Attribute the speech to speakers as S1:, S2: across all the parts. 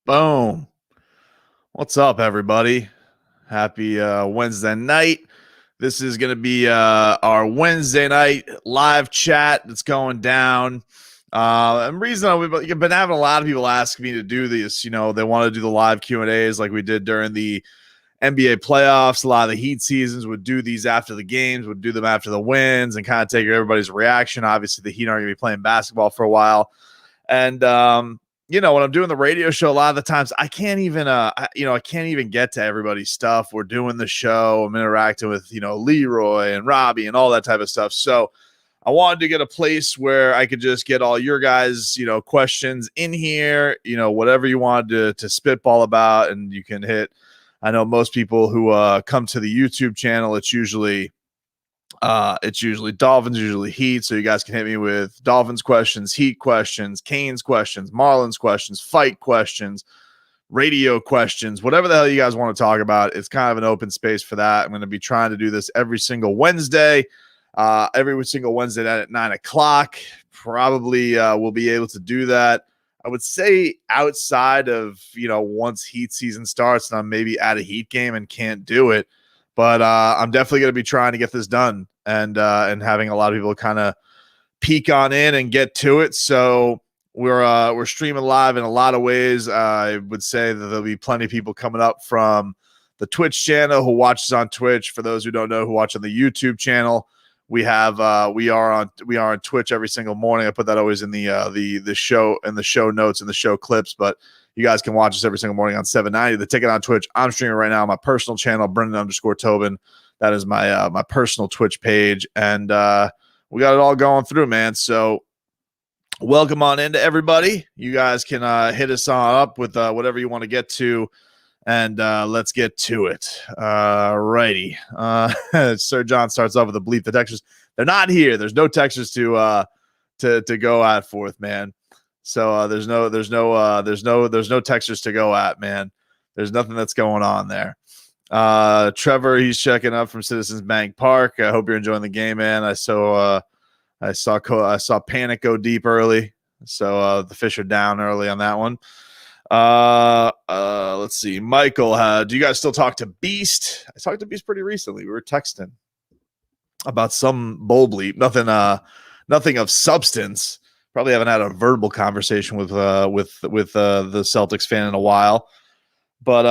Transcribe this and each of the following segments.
S1: Boom. What's up, everybody? Happy Wednesday night. This is going to be our Wednesday night live chat that's going down. And the reason we've been having a lot of people ask me to do this, they want to do the live Q&As like we did during the NBA playoffs. A lot of the Heat seasons would do these after the games, would do them after the wins and kind of take everybody's reaction. Obviously, the Heat aren't going to be playing basketball for a while. And, when I'm doing the radio show, a lot of the times I can't even get to everybody's stuff. We're doing the show. I'm interacting with, Leroy and Robbie and all that type of stuff. So I wanted to get a place where I could just get all your guys, questions in here, whatever you wanted to spitball about. And you can hit, I know most people who come to the YouTube channel, it's usually Dolphins, usually Heat. So you guys can hit me with Dolphins questions, Heat questions, Canes questions, Marlins questions, fight questions, radio questions, whatever the hell you guys want to talk about. It's kind of an open space for that. I'm going to be trying to do this every single Wednesday night at 9:00. Probably we'll be able to do that. I would say outside of, once Heat season starts and I'm maybe at a Heat game and can't do it. But I'm definitely going to be trying to get this done and having a lot of people kind of peek on in and get to it. So we're streaming live in a lot of ways. I would say that there'll be plenty of people coming up from the Twitch channel who watches on Twitch. For those who don't know, who watch on the YouTube channel, we are on Twitch every single morning. I put that always in the show and the show notes and the show clips, but you guys can watch us every single morning on 790. The Ticket on Twitch. I'm streaming right now on my personal channel, Brendan_Tobin. That is my personal Twitch page. And we got it all going through, man. So welcome on into everybody. You guys can hit us on up with whatever you want to get to. And let's get to it. Righty. Sir John starts off with a bleep. The Texans, they're not here. There's no Texans to go at forth, man. So there's no Texas to go at, man. There's nothing that's going on there. Trevor, he's checking up from Citizens Bank Park. I hope you're enjoying the game, man. I saw Panic go deep early. So the fish are down early on that one. Let's see. Michael, do you guys still talk to Beast? I talked to Beast pretty recently. We were texting about some bowl bleep. Nothing of substance. Probably haven't had a verbal conversation with the Celtics fan in a while, but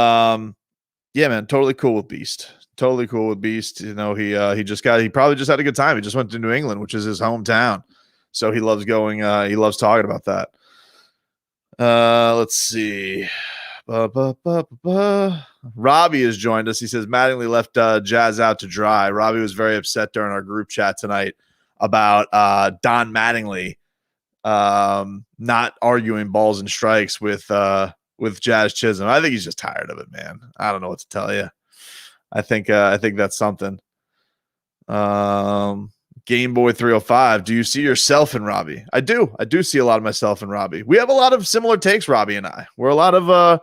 S1: yeah, man, totally cool with Beast. Totally cool with Beast. He probably just had a good time. He just went to New England, which is his hometown, so he loves going. He loves talking about that. Let's see. Robbie has joined us. He says Mattingly left Jazz out to dry. Robbie was very upset during our group chat tonight about Don Mattingly not arguing balls and strikes with Jazz Chisholm. I think he's just tired of it, man. I don't know what to tell you. I think that's something. Game Boy 305. Do you see yourself in Robbie? I do see a lot of myself in Robbie. We have a lot of similar takes, Robbie and I. We're a lot of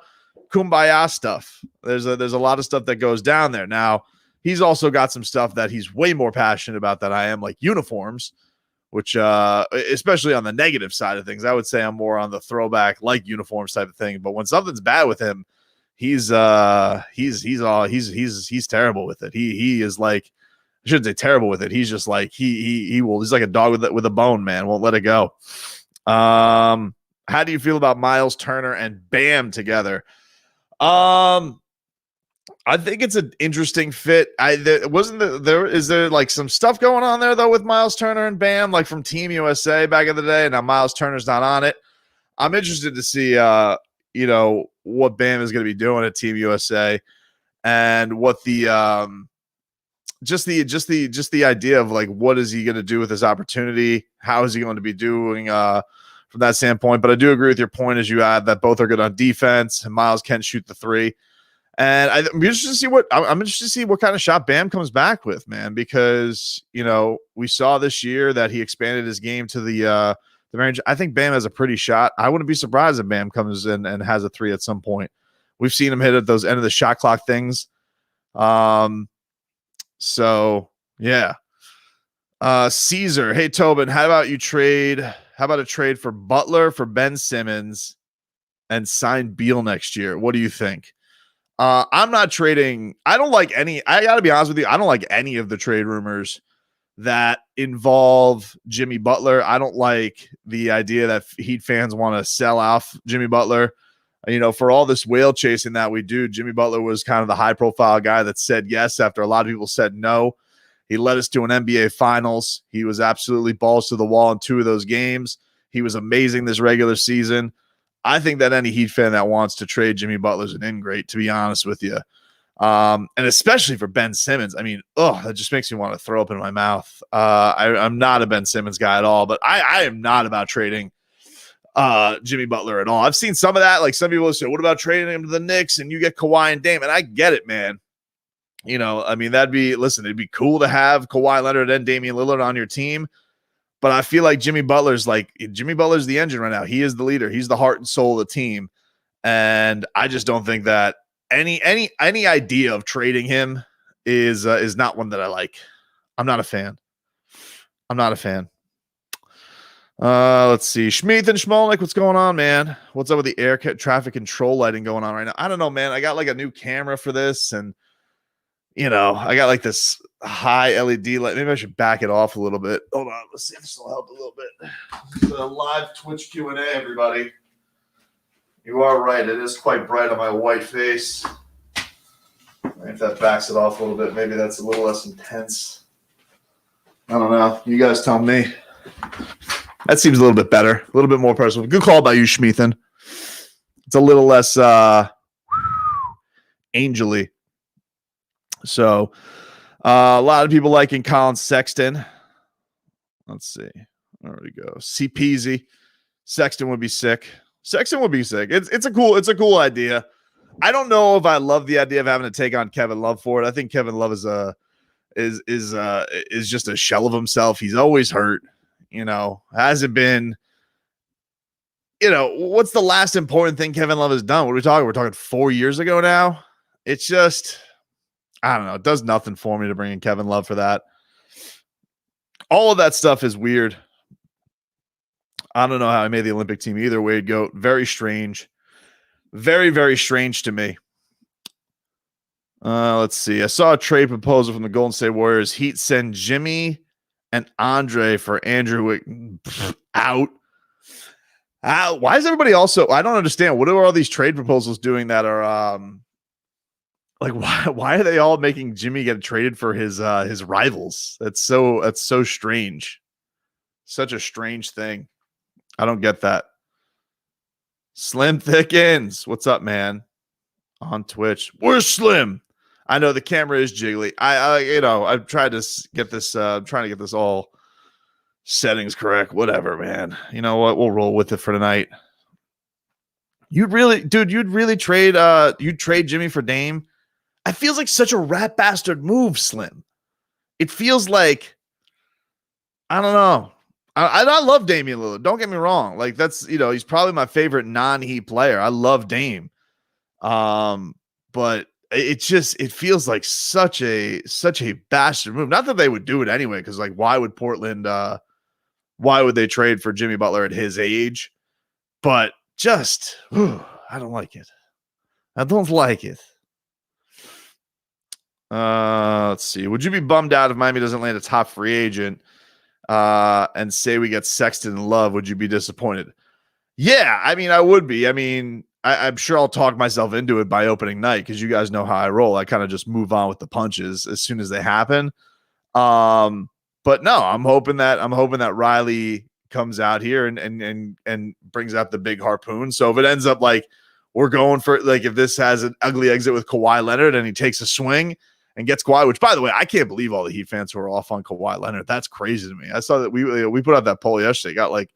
S1: kumbaya stuff. There's a lot of stuff that goes down there. Now, he's also got some stuff that he's way more passionate about than I am, like uniforms, which especially on the negative side of things. I would say I'm more on the throwback, like uniforms type of thing. But when something's bad with him, he's terrible with it. He is like, I shouldn't say terrible with it. He's just like he's like a dog with a bone, man. Won't let it go. How do you feel about Miles Turner and Bam together? I think it's an interesting fit. Is there like some stuff going on there though with Miles Turner and Bam, like from Team USA back in the day? Now Miles Turner's not on it. I'm interested to see what Bam is going to be doing at Team USA and what the just the idea of like what is he going to do with his opportunity? How is he going to be doing from that standpoint? But I do agree with your point as you add that both are good on defense and Miles can shoot the three. And I'm interested to see what kind of shot Bam comes back with, man, because we saw this year that he expanded his game to the range. I think Bam has a pretty shot. I wouldn't be surprised if Bam comes in and has a three at some point. We've seen him hit at those end of the shot clock things. So yeah. Caesar, hey Tobin, how about a trade for Butler for Ben Simmons and sign Beal next year. What do you think? I'm not trading. I don't like any. I got to be honest with you. I don't like any of the trade rumors that involve Jimmy Butler. I don't like the idea that Heat fans want to sell off Jimmy Butler. You know, for all this whale chasing that we do, Jimmy Butler was kind of the high profile guy that said yes after a lot of people said no. He led us to an NBA Finals. He was absolutely balls to the wall in 2 of those games. He was amazing this regular season. I think that any Heat fan that wants to trade Jimmy Butler is an ingrate, to be honest with you. And especially for Ben Simmons. I mean, that just makes me want to throw up in my mouth. I'm not a Ben Simmons guy at all, but I am not about trading Jimmy Butler at all. I've seen some of that. Like some people say, what about trading him to the Knicks and you get Kawhi and Dame? And I get it, man. You know, I mean, it'd be cool to have Kawhi Leonard and Damian Lillard on your team. But I feel like Jimmy Butler's the engine right now. He is the leader. He's the heart and soul of the team. And I just don't think that any idea of trading him is not one that I like. I'm not a fan. Let's see. Schmeeth and Schmolnick, what's going on, man? What's up with the air traffic control lighting going on right now? I don't know, man. I got like a new camera for this, and you know, I got like this high LED light. Maybe I should back it off a little bit. Hold on. Let's see if this will help a little bit. The live Twitch Q&A, everybody. You are right. It is quite bright on my white face. If that backs it off a little bit, maybe that's a little less intense. I don't know. You guys tell me. That seems a little bit better. A little bit more personal. Good call by you, Schmeethan. It's a little less angel-y. So, a lot of people liking Colin Sexton. Let's see. There we go. CPZ. Sexton would be sick. It's a cool idea. I don't know if I love the idea of having to take on Kevin Love for it. I think Kevin Love is just a shell of himself. He's always hurt. You know, hasn't been. You know, what's the last important thing Kevin Love has done? What are we talking? We're talking 4 years ago now. It's just. I don't know. It does nothing for me to bring in Kevin Love for that. All of that stuff is weird. I don't know how I made the Olympic team either. Wade Goat. Very strange. Very, very strange to me. Let's see. I saw a trade proposal from the Golden State Warriors. Heat send Jimmy and Andre for Andrew out. Why is everybody also? I don't understand. What are all these trade proposals doing that are like why are they all making Jimmy get traded for his rivals? That's so strange. Such a strange thing. I don't get that. Slim Thickens. What's up, man? On Twitch. Where's Slim? I know the camera is jiggly. I've tried to get this I'm trying to get this all settings correct. Whatever, man. You know what? We'll roll with it for tonight. You'd really trade Jimmy for Dame? It feels like such a rat bastard move, Slim. It feels like, I don't know. I love Damian Lillard. Don't get me wrong. Like that's, you know, he's probably my favorite non-Heat player. I love Dame. But it feels like such a bastard move. Not that they would do it anyway, because like why would they trade for Jimmy Butler at his age? But just I don't like it. Let's see. Would you be bummed out if Miami doesn't land a top free agent and say we get Sexton and Love? Would you be disappointed? Yeah, I mean, I would be. I mean, I'm sure I'll talk myself into it by opening night because you guys know how I roll. I kind of just move on with the punches as soon as they happen. But no, I'm hoping that Riley comes out here and brings out the big harpoon. So if it ends up like we're going for, like, if this has an ugly exit with Kawhi Leonard and he takes a swing and gets Kawhi, which, by the way, I can't believe all the Heat fans who are off on Kawhi Leonard. That's crazy to me. I saw that we put out that poll yesterday, got like,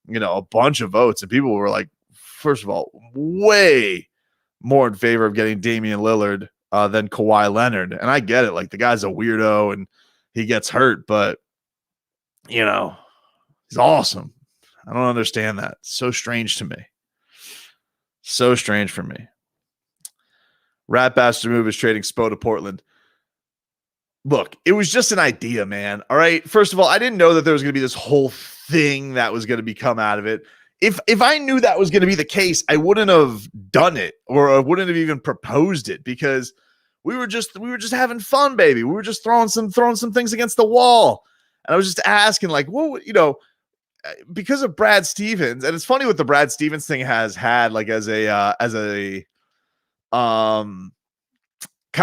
S1: you know, a bunch of votes, and people were like, first of all, way more in favor of getting Damian Lillard than Kawhi Leonard. And I get it. Like, the guy's a weirdo and he gets hurt, but, you know, he's awesome. I don't understand that. It's so strange to me. So strange for me. Rat bastard move is trading Spo to Portland. Look, it was just an idea, man. All right. First of all, I didn't know that there was going to be this whole thing that was going to become out of it. if I knew that was going to be the case, I wouldn't have done it, or I wouldn't have even proposed it, because we were just having fun, baby. We were just throwing some things against the wall. And I was just asking, like, well, because of Brad Stevens, and it's funny what the Brad Stevens thing has had, like, as a kind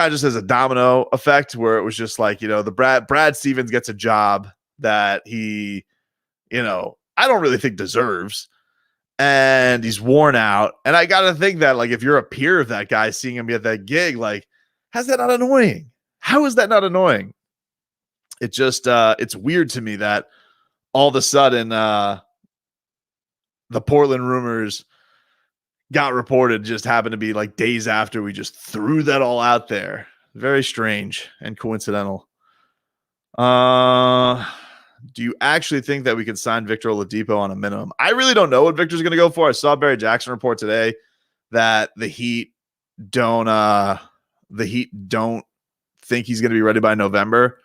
S1: of just as a domino effect, where it was just like, the Brad Stevens gets a job that he, I don't really think deserves, and he's worn out. And I got to think that, like, if you're a peer of that guy, seeing him get that gig, like, how's that not annoying? How is that not annoying? It just, it's weird to me that all of a sudden, the Portland rumors got reported just happened to be like days after we just threw that all out there. Very strange and coincidental. Do you actually think that we can sign Victor Oladipo on a minimum? I really don't know what Victor's going to go for. I saw Barry Jackson report today that the Heat don't think he's going to be ready by November.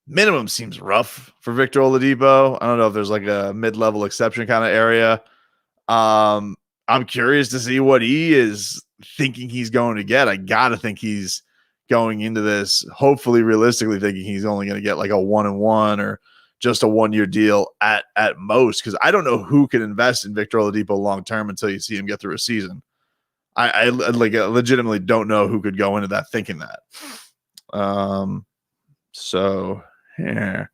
S1: Minimum seems rough for Victor Oladipo. I don't know if there's like a mid-level exception kind of area. I'm curious to see what he is thinking he's going to get. I got to think he's going into this, hopefully realistically thinking he's only going to get like a 1-and-1 or just a 1-year deal at most. Cause I don't know who can invest in Victor Oladipo long-term until you see him get through a season. I legitimately don't know who could go into that thinking that. So here,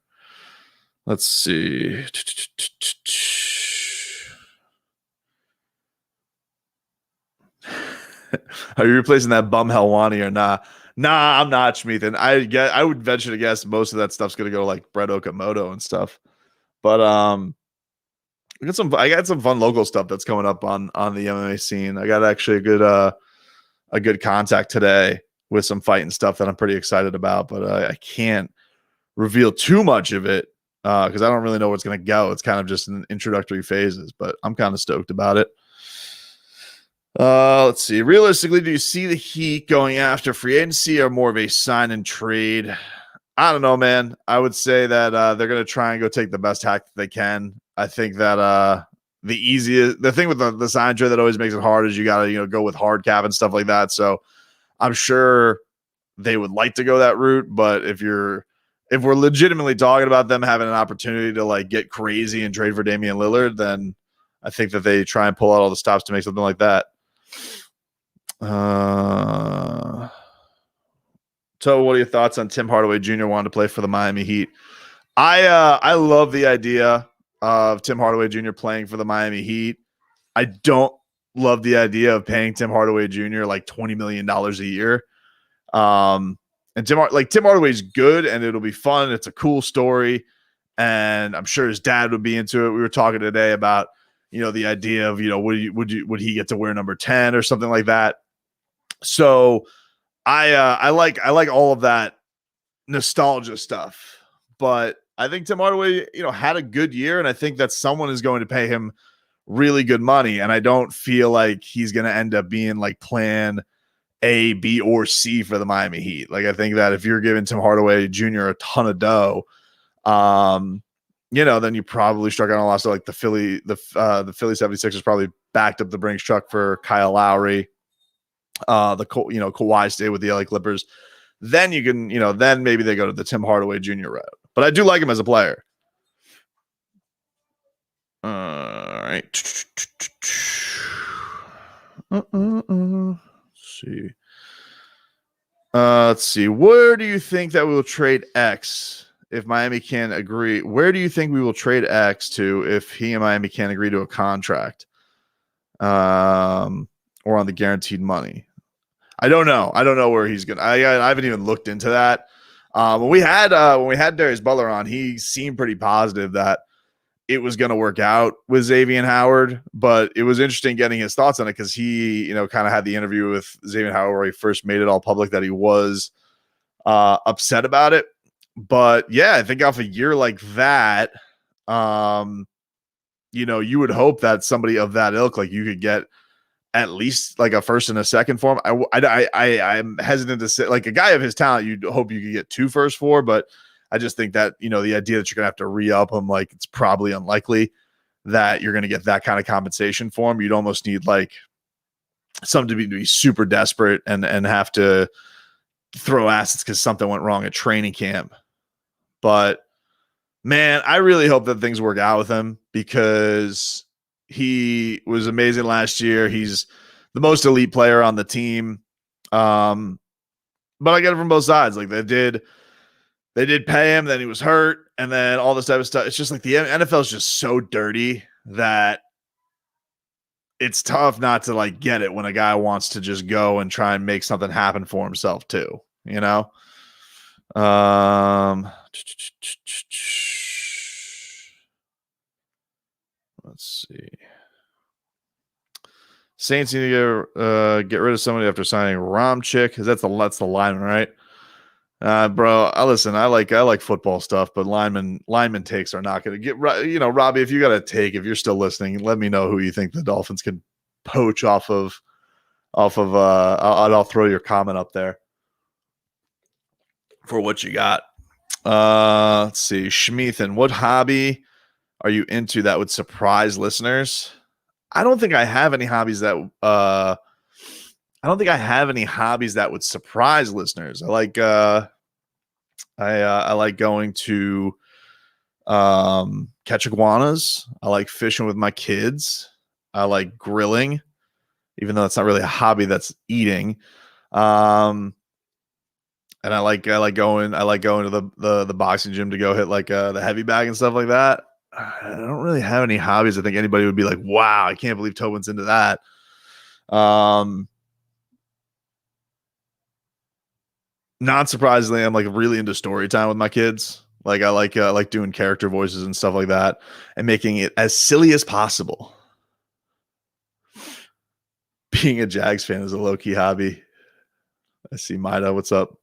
S1: let's see. Are you replacing that bum Helwani or not? Nah, I'm not, Schmeathan. I would venture to guess most of that stuff's gonna go to like Brett Okamoto and stuff. But I got some fun local stuff that's coming up on the MMA scene. I got actually a good contact today with some fighting stuff that I'm pretty excited about, but I can't reveal too much of it because I don't really know where it's gonna go. It's kind of just in introductory phases, but I'm kind of stoked about it. Let's see. Realistically, do you see the Heat going after free agency or more of a sign and trade? I don't know, man. I would say that they're going to try and go take the best hack that they can. I think that the thing with the sign trade that always makes it hard is you got to go with hard cap and stuff like that. So I'm sure they would like to go that route, but if we're legitimately talking about them having an opportunity to like get crazy and trade for Damian Lillard, then I think that they try and pull out all the stops to make something like that. So what are your thoughts on Tim Hardaway Jr. wanting to play for the Miami Heat? I love the idea of Tim Hardaway Jr. playing for the Miami Heat. I don't love the idea of paying Tim Hardaway Jr. like $20 million a year. And Tim Hardaway's good and it'll be fun. It's a cool story. And I'm sure his dad would be into it. We were talking today about, the idea of, would he get to wear number 10 or something like that? So I like all of that nostalgia stuff, but I think Tim Hardaway, had a good year, and I think that someone is going to pay him really good money, and I don't feel like he's going to end up being like plan A, B, or C for the Miami Heat. Like, I think that if you're giving Tim Hardaway Jr. a ton of dough, then you probably struck out on a lot. So like the Philly 76ers probably backed up the Brinks truck for Kyle Lowry. Kawhi stay with the LA Clippers. Then you can, then maybe they go to the Tim Hardaway Jr. route. But I do like him as a player. All right. Let's see. Where do you think that we will trade X if Miami can agree? Where do you think we will trade X to if he and Miami can't agree to a contract? Or on the guaranteed money? I don't know. I don't know where he's gonna. I haven't even looked into that. When we had Darius Butler on, he seemed pretty positive that it was going to work out with Xavier Howard. But it was interesting getting his thoughts on it because he, kind of had the interview with Xavier Howard where he first made it all public that he was upset about it. But yeah, I think off a year like that, you would hope that somebody of that ilk, like you could get at least like a first and a second for him. I'm hesitant to say like a guy of his talent, you'd hope you could get 2 firsts for, but I just think that, the idea that you're going to have to re-up him, like it's probably unlikely. that you're going to get that kind of compensation for him. You'd almost need like someone to be super desperate and have to throw assets because something went wrong at training camp. But man, I really hope that things work out with him because he was amazing last year. He's the most elite player on the team. But I get it from both sides. Like they did pay him, then he was hurt, and then all this type of stuff. It's just like the NFL is just so dirty that it's tough not to like get it when a guy wants to just go and try and make something happen for himself too, you know? Let's see. Saints need to get rid of somebody after signing Romchick, because that's the lineman, right? Bro, I like football stuff, but lineman takes are not going to get right. You know, Robbie, if you got a take, if you're still listening, let me know who you think the Dolphins can poach off of. I'll throw your comment up there for what you got. Let's see, Schmeathan, what hobby are you into that would surprise listeners? I don't think I have any hobbies that would surprise listeners. I like going to catch iguanas. I like fishing with my kids. I like grilling, even though it's not really a hobby, that's eating. And I like going to the boxing gym to go hit like the heavy bag and stuff like that. I don't really have any hobbies. I think anybody would be like, wow, I can't believe Tobin's into that. Not surprisingly, I'm like really into story time with my kids. Like I like doing character voices and stuff like that and making it as silly as possible. Being a Jags fan is a low-key hobby. I see Maida. What's up?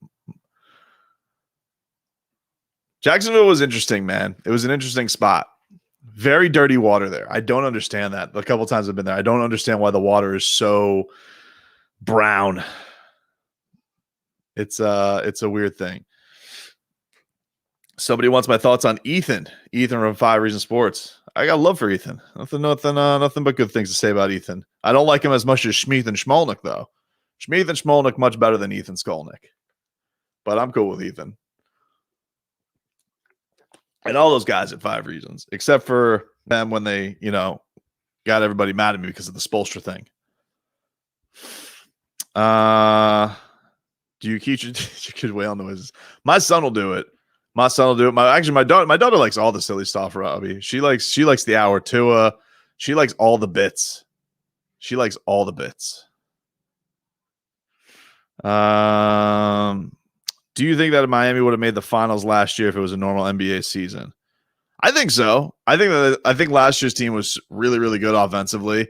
S1: Jacksonville was interesting, man. It was an interesting spot. Very dirty water there. I don't understand that. A couple times I've been there. I don't understand why the water is so brown. It's a weird thing. Somebody wants my thoughts on Ethan. Ethan from 5 Reasons Sports. I got love for Ethan. Nothing but good things to say about Ethan. I don't like him as much as Schmeath and Schmolnick, though. Schmeath and Schmolnick much better than Ethan Skolnick. But I'm cool with Ethan. And all those guys at 5 Reasons, except for them when they, got everybody mad at me because of the Spoelstra thing. Do you keep your kid whale noises? My son will do it. My daughter likes all the silly stuff, Robbie. She likes the hour Tua. She likes all the bits. Do you think that Miami would have made the finals last year if it was a normal NBA season? I think so. I think last year's team was really, really good offensively.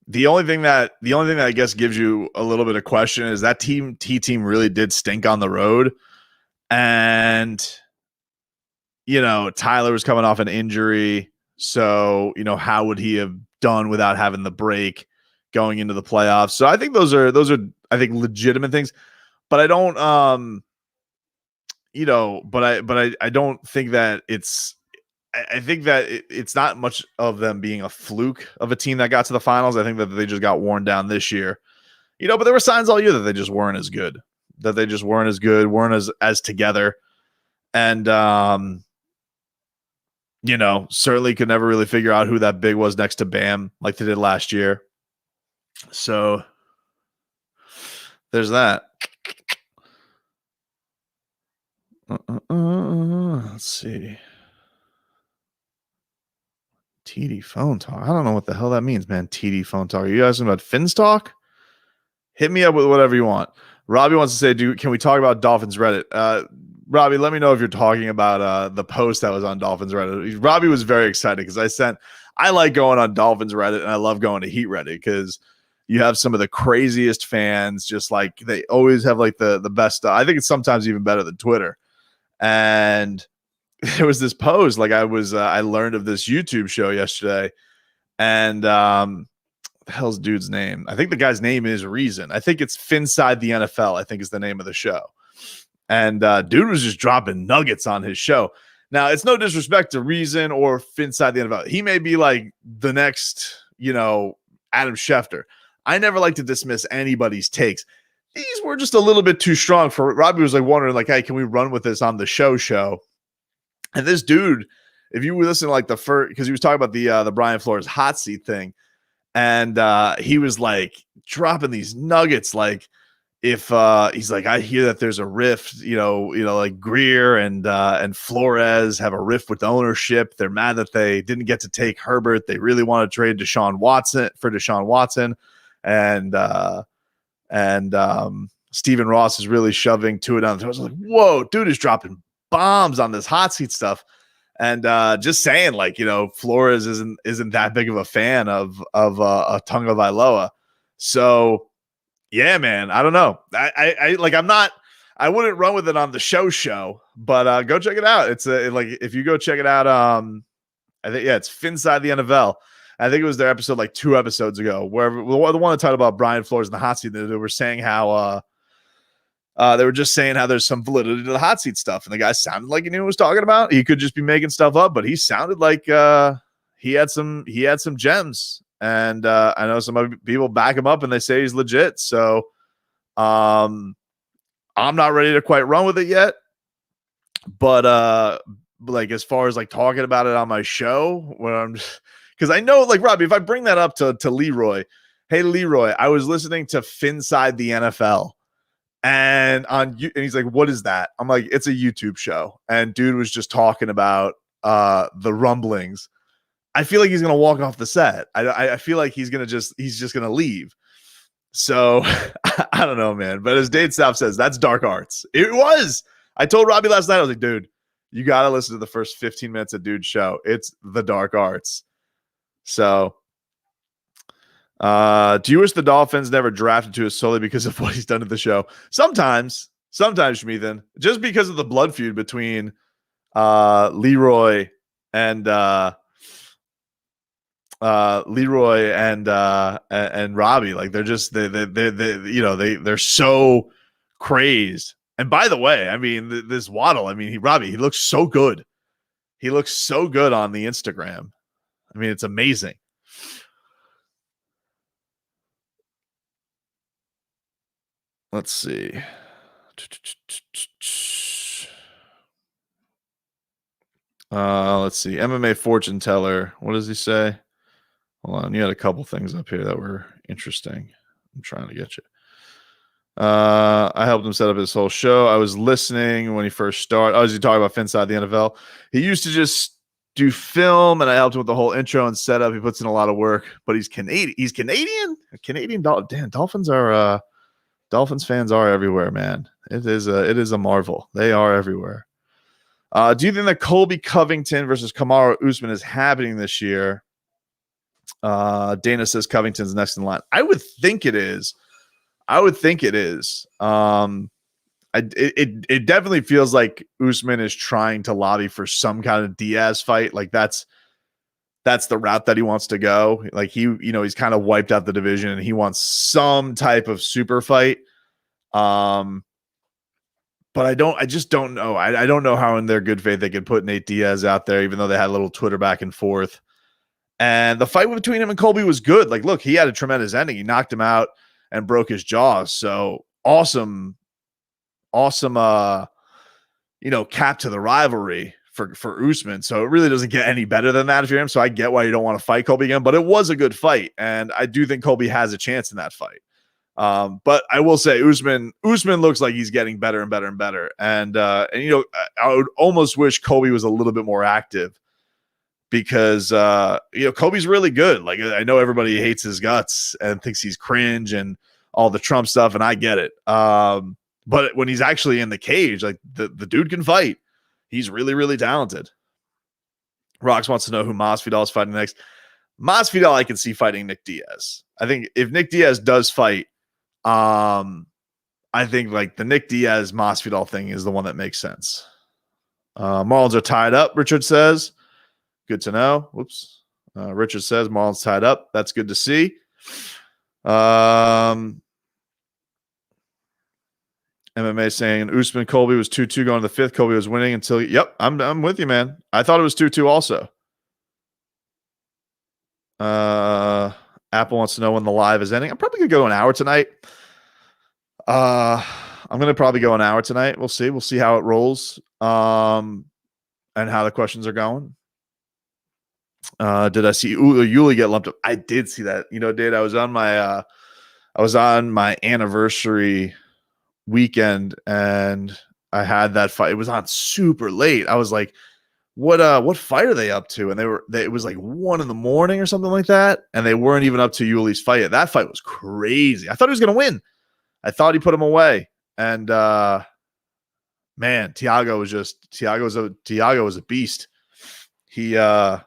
S1: The only thing that I guess gives you a little bit of question is that team really did stink on the road. And, Tyler was coming off an injury. So, how would he have done without having the break going into the playoffs? So I think those are I think legitimate things, but I don't, I don't think that I think that it's not much of them being a fluke of a team that got to the finals. I think that they just got worn down this year, but there were signs all year that they just weren't as good, weren't as together. And, certainly could never really figure out who that big was next to Bam like they did last year. So there's that. Let's see. TD phone talk. I don't know what the hell that means, man. TD phone talk. Are you asking about Fins talk? Hit me up with whatever you want. Robbie wants to say, can we talk about Dolphins Reddit? Robbie, let me know if you're talking about the post that was on Dolphins Reddit. Robbie was very excited because I like going on Dolphins Reddit and I love going to Heat Reddit because you have some of the craziest fans. Just like they always have like the best stuff. I think it's sometimes even better than Twitter. And there was this post, like I learned of this YouTube show yesterday, and the hell's dude's name? I think the guy's name is Reason. I think it's Finside the NFL, I think is the name of the show. And dude was just dropping nuggets on his show. Now, it's no disrespect to Reason or inside the NFL. He may be like the next, Adam Schefter. I never like to dismiss anybody's takes. These were just a little bit too strong for Robbie. Was like wondering, like, hey, can we run with this on the show? And this dude, if you listen to like the first, because he was talking about the Brian Flores hot seat thing, and he was like dropping these nuggets, like if he's like, I hear that there's a rift, like Greer and Flores have a rift with ownership. They're mad that they didn't get to take Herbert. They really want to trade Deshaun Watson, and Stephen Ross is really shoving to it down the throat. I was like, whoa, dude is dropping bombs on this hot seat stuff. And just saying, like, Flores isn't that big of a fan of Tonga Vailoa. So yeah, man, I don't know. I wouldn't run with it on the show, but go check it out. It's like, if you go check it out, I think, it's Finside the NFL. I think it was their episode like 2 episodes ago, where the one that talked about Brian Flores and the hot seat. They were saying how they were just saying how there's some validity to the hot seat stuff, and the guy sounded like he knew what he was talking about. He could just be making stuff up, but he sounded like he had some gems. And I know some other people back him up and they say he's legit. So I'm not ready to quite run with it yet. But like, as far as like talking about it on my show, when I'm because I know, like, Robbie, if I bring that up to Leroy, hey Leroy, I was listening to Finside the NFL. And he's like, what is that? I'm like, it's a YouTube show. And dude was just talking about the rumblings. I feel like he's going to walk off the set. I feel like he's just going to leave. So I don't know, man. But as Dade South says, that's dark arts. It was. I told Robbie last night, I was like, dude, you got to listen to the first 15 minutes of Dude's show. It's the dark arts. So do you wish the Dolphins never drafted to us solely because of what he's done to the show? Sometimes, Schmeathan, just because of the blood feud between Leroy and Robbie. Like, they're just they're so crazed. And by the way, I mean, this Waddle, I mean, Robbie, he looks so good. He looks so good on the Instagram. I mean, it's amazing. Let's see. Let's see. MMA fortune teller. What does he say? Hold on. You had a couple things up here that were interesting. I'm trying to get you. I helped him set up his whole show. I was listening when he first started. Oh, is he talking about Finside the NFL? He used to just do film, and I helped him with the whole intro and setup. He puts in a lot of work, but he's Canadian. He's Canadian? Damn, Dolphins fans are everywhere, man. It is a marvel. They are everywhere. Do you think that Colby Covington versus Kamaru Usman is happening this year? Dana says Covington's next in line. I would think it is. It definitely feels like Usman is trying to lobby for some kind of Diaz fight. Like, that's the route that he wants to go. Like, he's kind of wiped out the division and he wants some type of super fight. But I just don't know. I don't know how in their good faith they could put Nate Diaz out there, even though they had a little Twitter back and forth. And the fight between him and Colby was good. Like, look, he had a tremendous ending. He knocked him out and broke his jaw. So awesome, cap to the rivalry for Usman. So it really doesn't get any better than that if you're him. So I get why you don't want to fight Colby again, but it was a good fight. And I do think Colby has a chance in that fight. But I will say Usman looks like he's getting better and better and better. And I would almost wish Colby was a little bit more active because, Colby's really good. Like, I know everybody hates his guts and thinks he's cringe and all the Trump stuff. And I get it. But when he's actually in the cage, like the dude can fight. He's really, really talented. Rox wants to know who Masvidal is fighting next. Masvidal, I can see fighting Nick Diaz. I think if Nick Diaz does fight, I think like the Nick Diaz Masvidal thing is the one that makes sense. Marlins are tied up, Richard says. Good to know. Whoops. Richard says Marlins tied up. That's good to see. MMA saying Usman Colby was 2-2 going to the fifth. Colby was winning until. Yep, I'm with you, man. I thought it was 2-2 also. Apple wants to know when the live is ending. I'm probably gonna go an hour tonight. I'm gonna probably go an hour tonight. We'll see. We'll see how it rolls. And how the questions are going. Did I see Yuli get lumped up? I did see that. You know, Dave, I was on my anniversary weekend and I had that fight. It was on super late. I was like, what fight are they up to? And it was like 1 a.m. or something like that. And they weren't even up to Yuli's fight yet. That fight was crazy. I thought he was going to win. I thought he put him away. And, man, Thiago was a beast. He was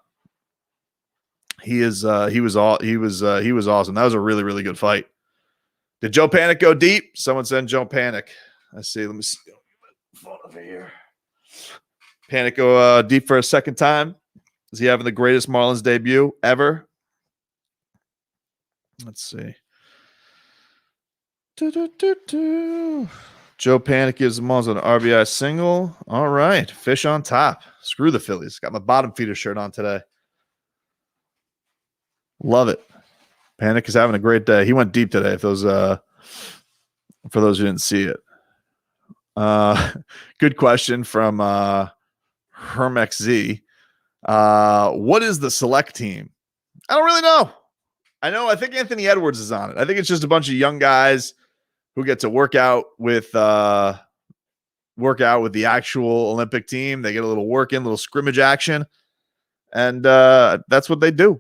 S1: awesome. That was a really, really good fight. Did Joe Panic go deep? Someone said Joe Panic. Let's see. Let me see. Phone over here. Panic go deep for a second time. Is he having the greatest Marlins debut ever? Let's see. Joe Panic gives the Marlins an RBI single. All right. Fish on top. Screw the Phillies. Got my bottom feeder shirt on today. Love it. Panic is having a great day. He went deep today. For those who didn't see it. Good question from HermXZ. What is the select team? I don't really know. I think Anthony Edwards is on it. I think it's just a bunch of young guys who get to work out with the actual Olympic team. They get a little work in, little scrimmage action. And that's what they do.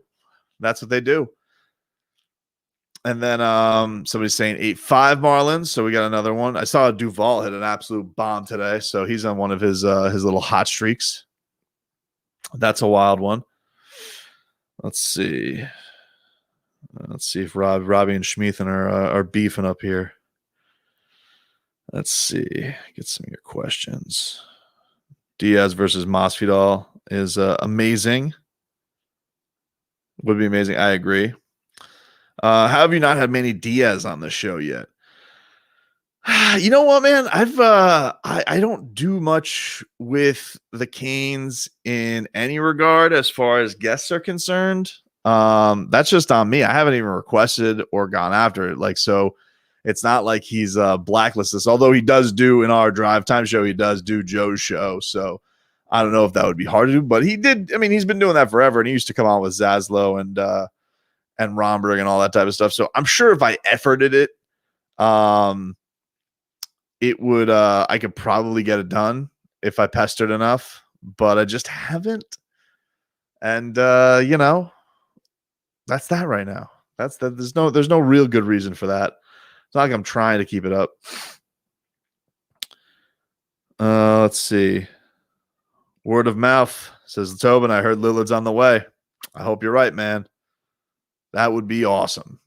S1: And then somebody's saying 8-5 Marlins. So we got another one. I saw Duvall hit an absolute bomb today. So he's on one of his little hot streaks. That's a wild one. Let's see. If Robbie and Schmeathan are beefing up here. Let's see. Get some of your questions. Diaz versus Masvidal is amazing. Would be amazing. I agree. How have you not had Manny Diaz on the show yet? You know what, man? I don't do much with the Canes in any regard as far as guests are concerned. That's just on me. I haven't even requested or gone after it. So it's not like he's blacklisted. Although he does do in our drive time show, he does do Joe's show. So I don't know if that would be hard to do, but he did. I mean, he's been doing that forever, and he used to come on with Zaslow and Romberg and all that type of stuff. So I'm sure if I efforted it, it would, I could probably get it done if I pestered enough, but I just haven't. And, that's that right now. That's that. There's no real good reason for that. It's not like I'm trying to keep it up. Let's see. Word of mouth, says Tobin. I heard Lillard's on the way. I hope you're right, man. That would be awesome.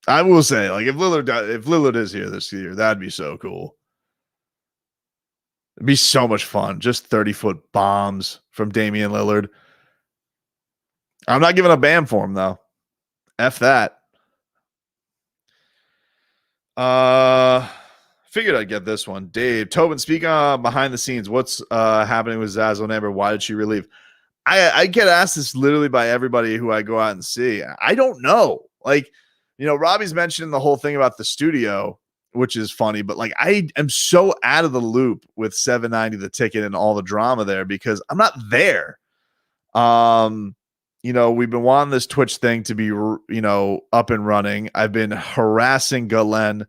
S1: I will say, if Lillard is here this year, that'd be so cool. It'd be so much fun. Just 30-foot bombs from Damian Lillard. I'm not giving a Bam for him, though. F that. Figured I'd get this one. Dave, Tobin, speak behind the scenes. What's happening with Zazz and Amber? Why did she relieve? I get asked this literally by everybody who I go out and see. I don't know. Robbie's mentioning the whole thing about the studio, which is funny, but I am so out of the loop with 790 the ticket and all the drama there because I'm not there. We've been wanting this Twitch thing to be, up and running. I've been harassing Galen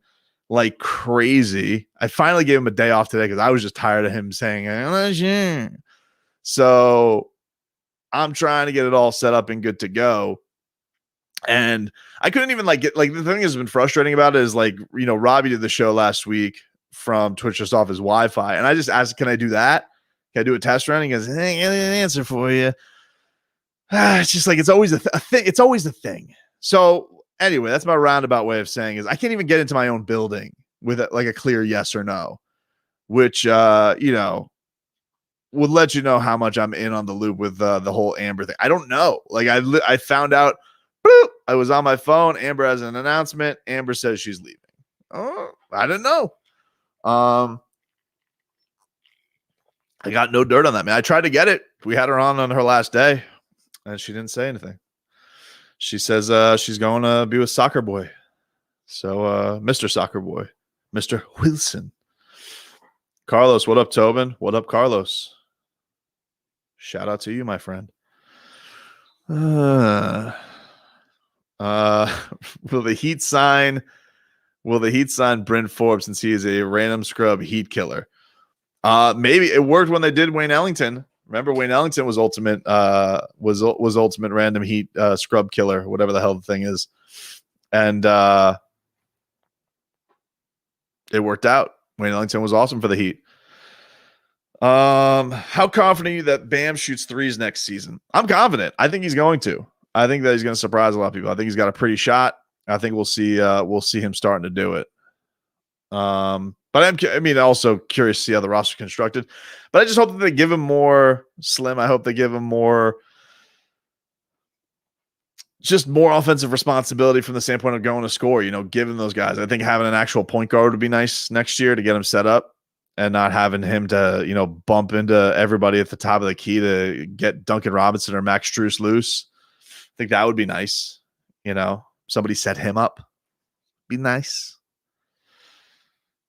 S1: like crazy. I finally gave him a day off today because I was just tired of him saying, so I'm trying to get it all set up and good to go. And I couldn't even get the thing that's been frustrating about it is Robbie did the show last week from Twitch just off his Wi-Fi. And I just asked, can I do that? Can I do a test run? He goes, hey, I got an answer for you. It's just it's always a thing. It's always a thing. So anyway, that's my roundabout way of saying is I can't even get into my own building with a clear yes or no, which, would let you know how much I'm in on the loop with the whole Amber thing. I don't know. I found out, boop, I was on my phone. Amber has an announcement. Amber says she's leaving. Oh, I didn't know. I got no dirt on that, man. I tried to get it. We had her on her last day, and she didn't say anything. She says she's going to be with Soccer Boy. So, Mr. Soccer Boy, Mr. Wilson. Carlos, what up, Tobin? What up, Carlos? Shout out to you, my friend. Will the Heat sign Bryn Forbes since he is a random scrub Heat killer? Maybe it worked when they did Wayne Ellington. Remember, Wayne Ellington was ultimate ultimate random Heat scrub killer, whatever the hell the thing is, and it worked out. Wayne Ellington was awesome for the Heat. How confident are you that Bam shoots threes next season? I'm confident. I think he's going to. I think that he's going to surprise a lot of people. I think he's got a pretty shot. I think we'll see him starting to do it. But I'm also curious to see how the roster constructed. But I just hope that they give him more Slim. I hope they give him more offensive responsibility from the standpoint of going to score, giving those guys. I think having an actual point guard would be nice next year to get him set up and not having him to, bump into everybody at the top of the key to get Duncan Robinson or Max Strus loose. I think that would be nice. Somebody set him up. Be nice.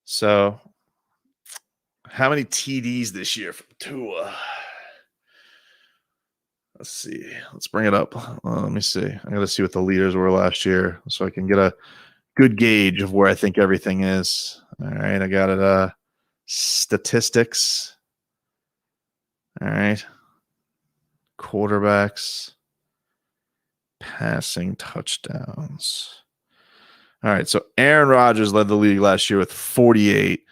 S1: So, how many TDs this year from Tua? Let's see. Let's bring it up. Let me see. I got to see what the leaders were last year so I can get a good gauge of where I think everything is. All right. I got it. Statistics. All right. Quarterbacks. Passing touchdowns. All right. So Aaron Rodgers led the league last year with 48.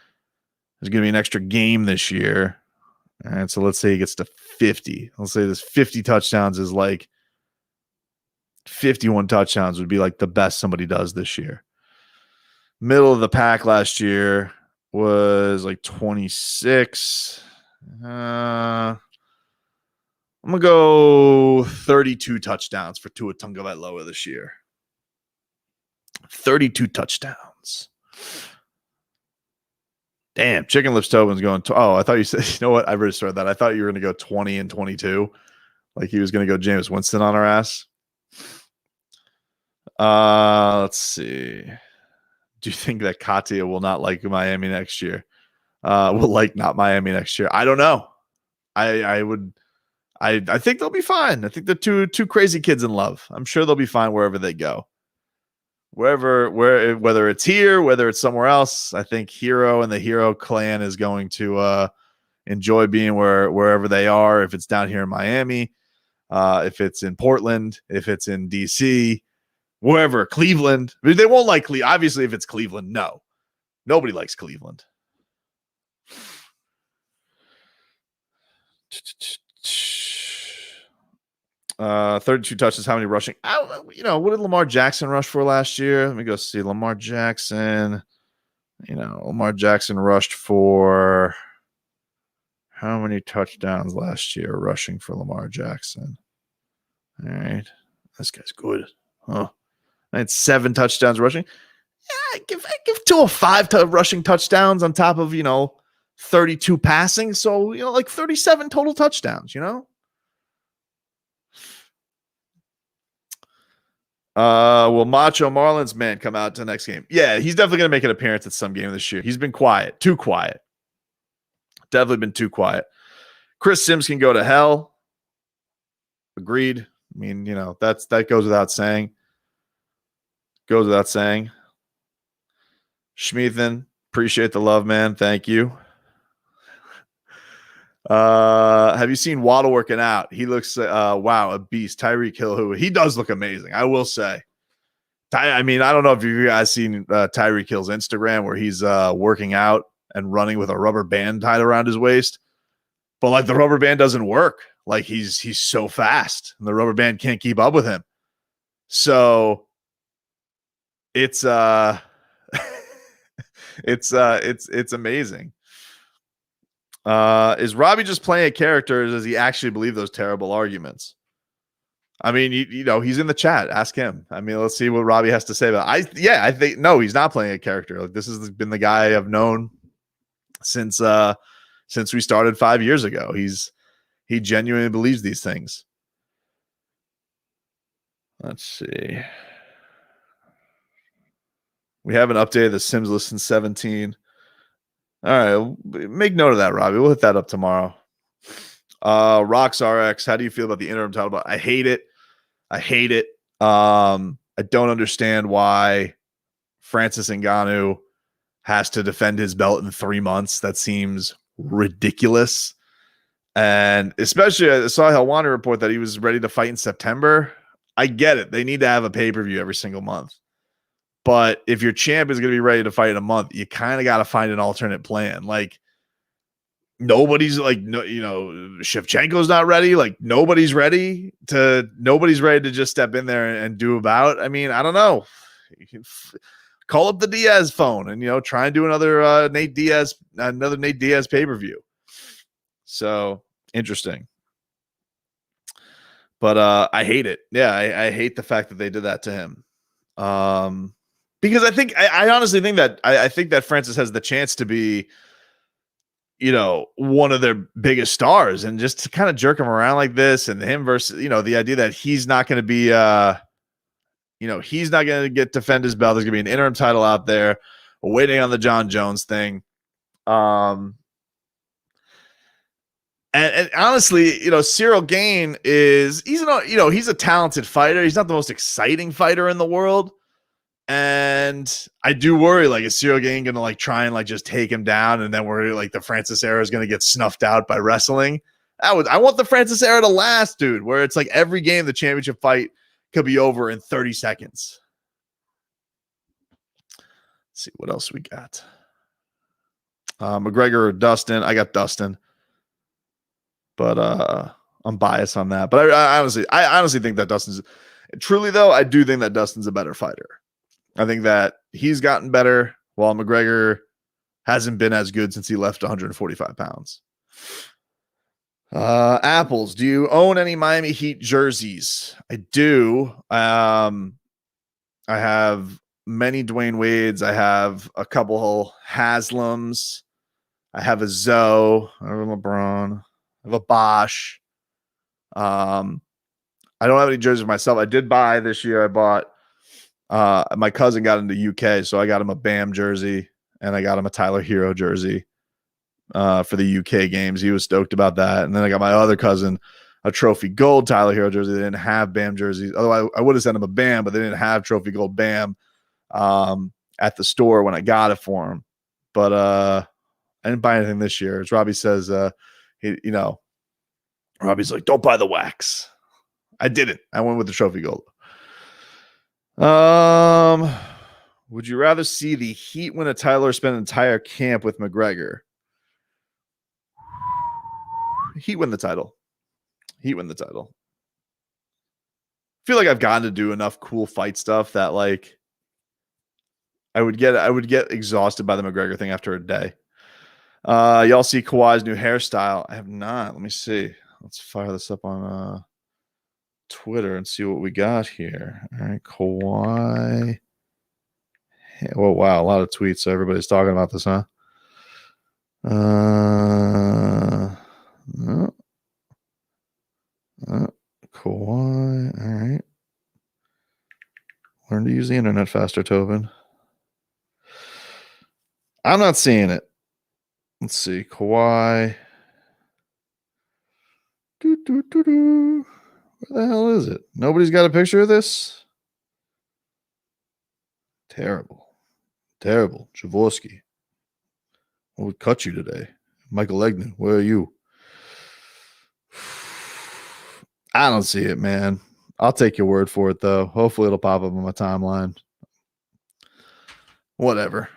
S1: There's going to be an extra game this year. All right. So let's say he gets to 50. Let's say this 50 touchdowns is like 51 touchdowns would be like the best somebody does this year. Middle of the pack last year was like 26. I'm going to go 32 touchdowns for Tua Tagovailoa this year. 32 touchdowns. Damn, Chicken Lips Tobin's going. I thought you said, you know what? I already started that. I thought you were going to go 20 and 22. Like he was going to go Jameis Winston on our ass. Let's see. Do you think that Katia will not like Miami next year? Not Miami next year. I don't know. I think they'll be fine. I think they're two crazy kids in love. I'm sure they'll be fine wherever they go. Whether it's here, whether it's somewhere else, I think Hero and the Hero clan is going to enjoy being wherever they are. If it's down here in Miami, if it's in Portland, if it's in DC, wherever, Cleveland. I mean, they won't like Cleveland. Obviously, if it's Cleveland, no. Nobody likes Cleveland. 32 touches. How many rushing? What did Lamar Jackson rush for last year? Let me go see. Lamar Jackson rushed for how many touchdowns last year rushing for Lamar Jackson? All right. This guy's good. Huh. I had 7 touchdowns rushing. Yeah, I give 205 rushing touchdowns on top of, 32 passing. So, like 37 total touchdowns, Will Macho Marlins man come out to the next game? Yeah, he's definitely going to make an appearance at some game this year. He's been quiet. Too quiet. Definitely been too quiet. Chris Sims can go to hell. Agreed. I mean, that goes without saying. Goes without saying. Schmeathan, appreciate the love, man. Thank you. Have you seen Waddle working out? He looks, a beast. Tyreek Hill, he does look amazing, I will say. I don't know if you guys seen Tyreek Hill's Instagram where he's working out and running with a rubber band tied around his waist. But like the rubber band doesn't work. Like he's so fast and the rubber band can't keep up with him. So it's it's amazing. Is Robbie just playing a character, or does he actually believe those terrible arguments? I mean, he's in the chat. Ask him. I mean, let's see what Robbie has to say about it. I think no, he's not playing a character. Like this has been the guy I've known since we started 5 years ago. He genuinely believes these things. Let's see. We haven't updated the Sims list in 17. All right, make note of that, Robbie. We'll hit that up tomorrow. Rocks RX, how do you feel about the interim title? I hate it. I don't understand why Francis Ngannou has to defend his belt in 3 months. That seems ridiculous. And especially, I saw Helwani report that he was ready to fight in September. I get it. They need to have a pay-per-view every single month. But if your champ is going to be ready to fight in a month, you kind of got to find an alternate plan. Like, nobody's like, no, Shevchenko's not ready. Like, nobody's ready to just step in there and do about. I mean, I don't know. You can call up the Diaz phone and, try and do another Nate Diaz pay-per-view. So interesting. But I hate it. Yeah, I hate the fact that they did that to him. Because I honestly think that I think that Francis has the chance to be, one of their biggest stars, and just to kind of jerk him around like this, and him versus, the idea that he's not going to be, he's not going to get defend his belt. There's going to be an interim title out there. We're waiting on the John Jones thing. And honestly, Cyril Gane he's a talented fighter. He's not the most exciting fighter in the world. And I do worry, like, is Cyril Gane going to try and just take him down, and then we're the Francis era is going to get snuffed out by wrestling? I want the Francis era to last, dude, where it's like every game, the championship fight could be over in 30 seconds. Let's see what else we got. McGregor or Dustin? I got Dustin, but I'm biased on that. But I honestly think that Dustin's truly, though, I do think that Dustin's a better fighter. I think that he's gotten better, while McGregor hasn't been as good since he left 145 pounds. Apples, do you own any Miami Heat jerseys? I do. I have many Dwayne Wades. I have a couple Haslams. I have a Zoe. I have a LeBron. I have a Bosch. I don't have any jerseys myself. I did buy this year. I bought. My cousin got into UK, so I got him a Bam jersey, and I got him a Tyler Hero jersey for the UK games. He was stoked about that. And then I got my other cousin a Trophy Gold Tyler Hero jersey. They didn't have Bam jerseys. Otherwise, I would have sent him a Bam, but they didn't have Trophy Gold Bam at the store when I got it for him. But I didn't buy anything this year. As Robbie says, Robbie's like, don't buy the wax. I didn't. I went with the Trophy Gold. Would you rather see the Heat win a title or spend an entire camp with McGregor? Heat win the title. I feel like I've gotten to do enough cool fight stuff that I would get exhausted by the McGregor thing after a day. Y'all see Kawhi's new hairstyle? I have not. Let me see. Let's fire this up on Twitter and see what we got here. All right, Kawhi. Oh, wow, a lot of tweets. So everybody's talking about this, huh? Kawhi. All right. Learn to use the internet faster, Tobin. I'm not seeing it. Let's see. Kawhi. Where the hell is it? Nobody's got a picture of this? Terrible. Jaworski. What would cut you today? Michael Egnan, where are you? I don't see it, man. I'll take your word for it, though. Hopefully it'll pop up on my timeline. Whatever.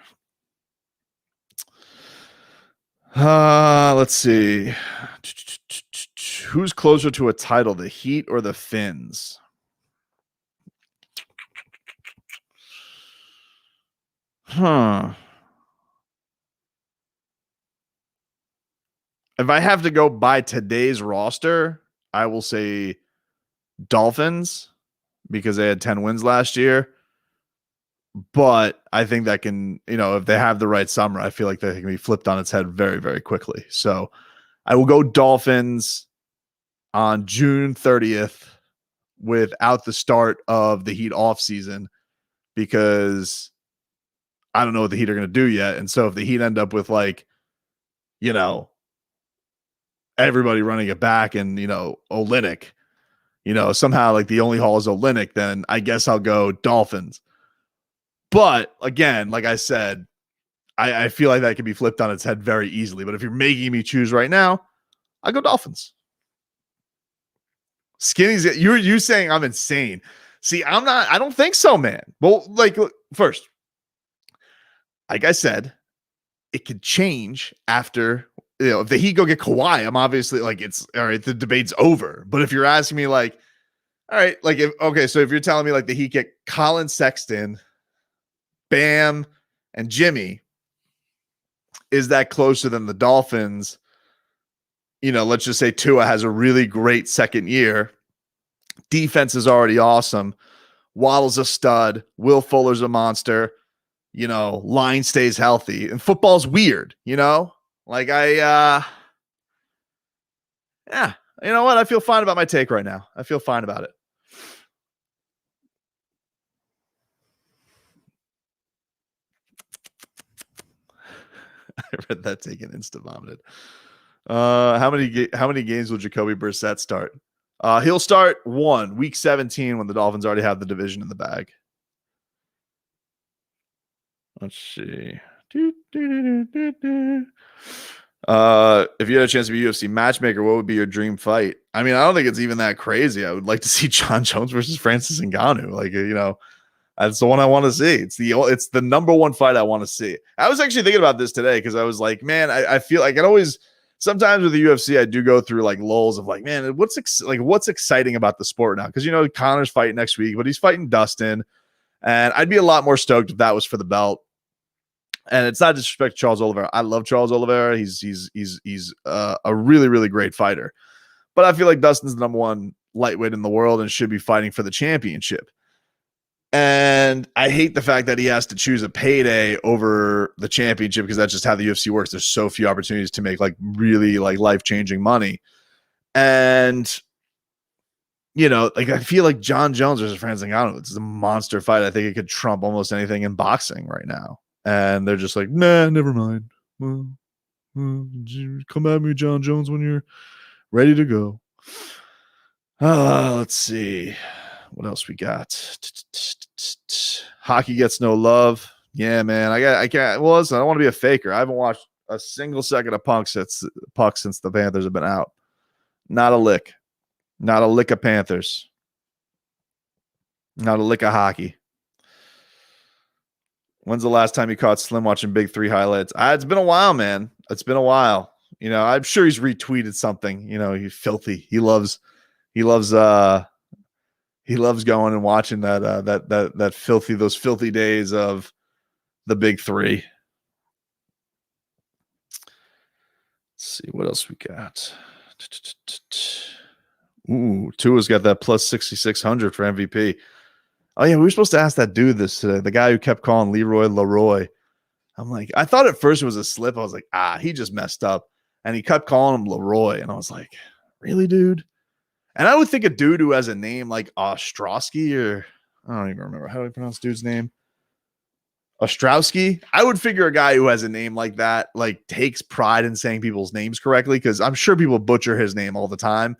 S1: Let's see. Who's closer to a title, the Heat or the Finns? If I have to go by today's roster, I will say Dolphins because they had 10 wins last year. But I think that can, if they have the right summer, I feel like that can be flipped on its head very, very quickly. So I will go Dolphins on June 30th without the start of the Heat offseason because I don't know what the Heat are going to do yet. And so if the Heat end up with everybody running it back and, Olynyk, somehow like the only haul is Olynyk, then I guess I'll go Dolphins. But again, like I said, I feel like that can be flipped on its head very easily. But if you're making me choose right now, I go Dolphins. Skinny's you saying I'm insane. See, I'm not, I don't think so, man. Well, like first, like I said, it could change after, if the Heat go get Kawhi, I'm obviously like, it's all right, the debate's over. But if you're asking me like, all right, like so if you're telling me like the Heat get Colin Sexton, Bam, and Jimmy, is that closer than the Dolphins? Let's just say Tua has a really great second year. Defense is already awesome. Waddle's a stud. Will Fuller's a monster. Line stays healthy. And football's weird, Like yeah. You know what? I feel fine about my take right now. I feel fine about it. I read that take and insta vomited. How many games will Jacoby Brissett start? He'll start week 17 when the Dolphins already have the division in the bag. Let's see. If you had a chance to be UFC matchmaker, what would be your dream fight? I mean, I don't think it's even that crazy. I would like to see John Jones versus Francis Ngannou. Like, that's the one I want to see. It's the number one fight I want to see. I was actually thinking about this today because I was like, man, I feel like sometimes with the UFC, I do go through like lulls of like, man, what's exciting about the sport now? Because Connor's fighting next week, but he's fighting Dustin, and I'd be a lot more stoked if that was for the belt. And it's not disrespect to Charles Oliveira. I love Charles Oliveira. He's a really, really great fighter. But I feel like Dustin's the number one lightweight in the world and should be fighting for the championship. And I hate the fact that he has to choose a payday over the championship because that's just how the UFC works. There's so few opportunities to make like really like life-changing money. And, I feel like John Jones versus Francis Ngannou, it's a monster fight. I think it could trump almost anything in boxing right now. And they're just like, nah, never mind. Well, come at me, John Jones, when you're ready to go. Let's see. What else we got? Hockey gets no love. Yeah, man. I can't. Well, listen, I don't want to be a faker. I haven't watched a single second of Puck since the Panthers have been out. Not a lick. Not a lick of Panthers. Not a lick of hockey. When's the last time you caught Slim watching Big Three highlights? It's been a while, man. It's been a while. I'm sure he's retweeted something. He's filthy. He loves going and watching that those filthy days of the Big Three. Let's see what else we got. Ooh, Tua's got that plus 6,600 for MVP. Oh, yeah, we were supposed to ask that dude this today, the guy who kept calling Leroy. I'm like, I thought at first it was a slip. I was like, he just messed up. And he kept calling him Leroy. And I was like, really, dude? And I would think a dude who has a name like Ostrowski, or I don't even remember. How do I pronounce dude's name? Ostrowski. I would figure a guy who has a name like that, like, takes pride in saying people's names correctly, because I'm sure people butcher his name all the time.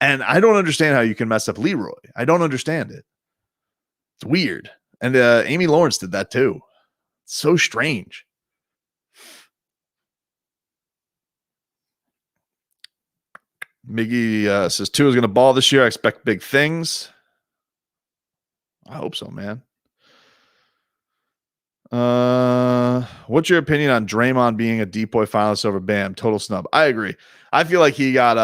S1: And I don't understand how you can mess up Leroy. I don't understand it. It's weird. And Amy Lawrence did that too. It's so strange. Miggy says Tua is going to ball this year. I expect big things. I hope so, man. What's your opinion on Draymond being a Depoy finalist over Bam? Total snub. I agree. I feel like he got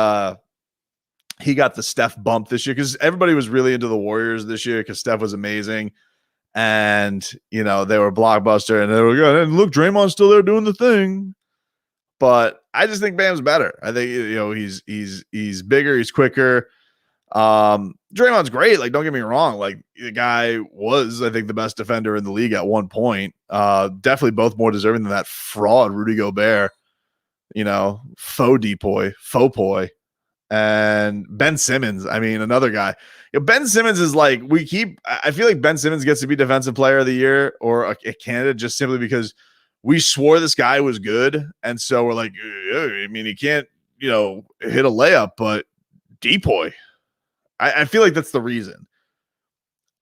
S1: the Steph bump this year because everybody was really into the Warriors this year because Steph was amazing. And, they were blockbuster and they were good. And look, Draymond's still there doing the thing. But I just think Bam's better. I think, he's bigger, he's quicker. Draymond's great. Like, don't get me wrong. Like, the guy was, I think, the best defender in the league at one point. Definitely both more deserving than that fraud, Rudy Gobert, faux depoy, faux poi. And Ben Simmons, I mean, another guy. Ben Simmons is like, I feel like Ben Simmons gets to be Defensive Player of the Year or a candidate just simply because we swore this guy was good. And so we're like, I mean, he can't, hit a layup, but depoy. I feel like that's the reason.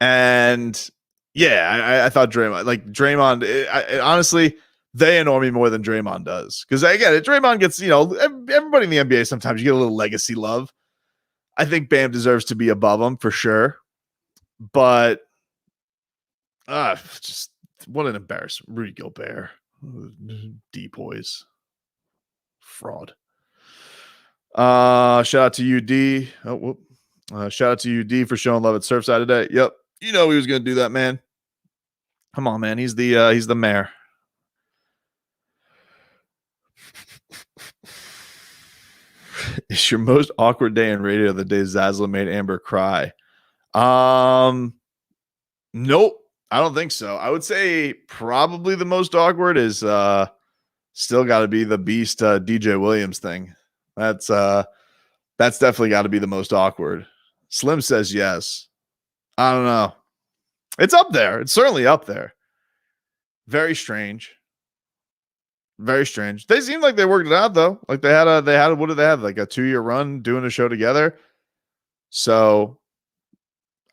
S1: And yeah, I thought Draymond, honestly, they annoy me more than Draymond does. Because again, Draymond gets, everybody in the NBA, sometimes you get a little legacy love. I think Bam deserves to be above him for sure. But just what an embarrassment. Rudy Gobert. Depoys. Fraud. Shout out to UD. Oh, whoop. Shout out to UD for showing love at Surfside today. Yep. He was going to do that, man. Come on, man. He's the mayor. Is your most awkward day in radio the day Zazz made Amber cry? Nope. I don't think so. I would say probably the most awkward is still got to be the Beast DJ Williams thing. That's definitely got to be the most awkward. Slim says yes. I don't know. It's up there. It's certainly up there. Very strange. Very strange. They seemed like they worked it out though. Like they had what did they have? Like a 2-year run doing a show together. So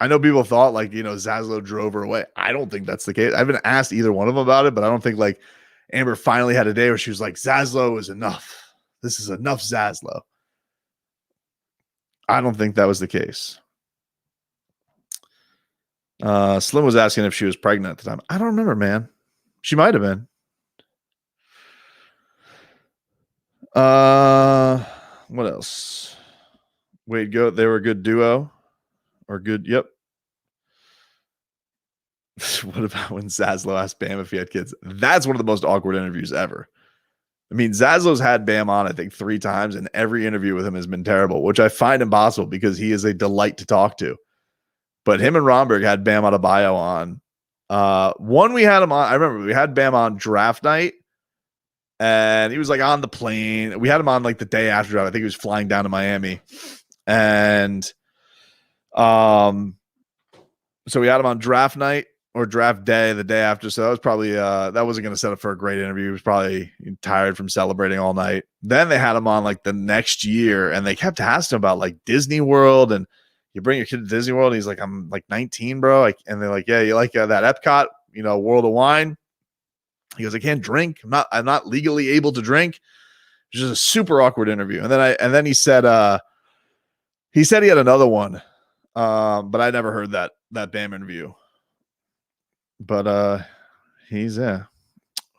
S1: I know people thought like, Zazz drove her away. I don't think that's the case. I haven't asked either one of them about it, but I don't think like Amber finally had a day where she was like, Zazz is enough. This is enough Zazz. I don't think that was the case. Slim was asking if she was pregnant at the time. I don't remember, man. She might have been. What else? Wade Goat, they were a good duo. Or good, yep. What about when Zazz asked Bam if he had kids? That's one of the most awkward interviews ever. I mean, Zazz had Bam on, I think, 3 times, and every interview with him has been terrible, which I find impossible because he is a delight to talk to. But him and Romberg had Bam Adebayo on. One we had him on, I remember we had Bam on draft night, and he was like on the plane. We had him on like the day after draft. I think he was flying down to Miami. And so we had him on draft night or draft day, the day after. So that was probably that wasn't going to set up for a great interview. He was probably tired from celebrating all night. Then they had him on like the next year, and they kept asking him about like Disney World, and you bring your kid to Disney World. And he's like, I'm like 19, bro. And they're like, yeah, you like that Epcot, World of Wine. He goes, I can't drink. I'm not legally able to drink. It was just a super awkward interview. And then he said he had another one. But I never heard that Bam interview. But he's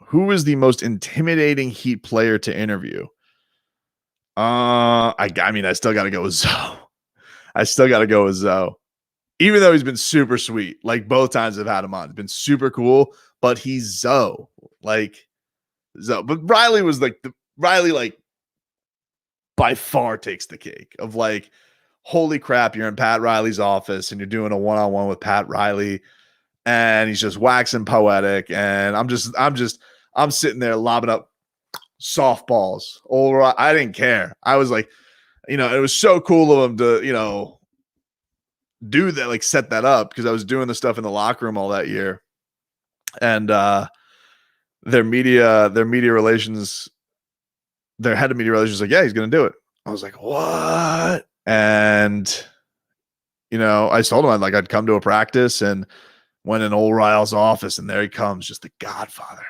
S1: who is the most intimidating Heat player to interview? I mean, I still got to go with Zoe. Even though he's been super sweet, like both times I've had him on, it's been super cool. But he's Zoe, like Zoe. But Riley was like Riley by far takes the cake of like, holy crap, you're in Pat Riley's office and you're doing a one-on-one with Pat Riley, and he's just waxing poetic, and I'm sitting there lobbing up softballs. I didn't care. I was like, it was so cool of him to, do that, like set that up, because I was doing the stuff in the locker room all that year. And their media relations, their head of media relations was like, yeah, he's gonna do it. I was like, what? And I told him I'd come to a practice and went in old Ryle's office, and there he comes, just the Godfather,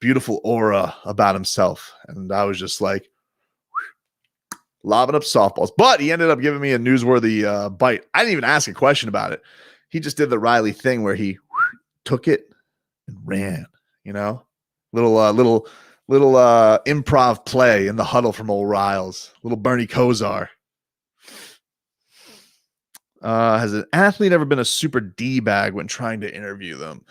S1: beautiful aura about himself. And I was just like lobbing up softballs, but he ended up giving me a newsworthy bite. I didn't even ask a question about it. He just did the Riley thing where he took it and ran, little improv play in the huddle from old Riles, little Bernie Kosar. Has an athlete ever been a super D-bag when trying to interview them?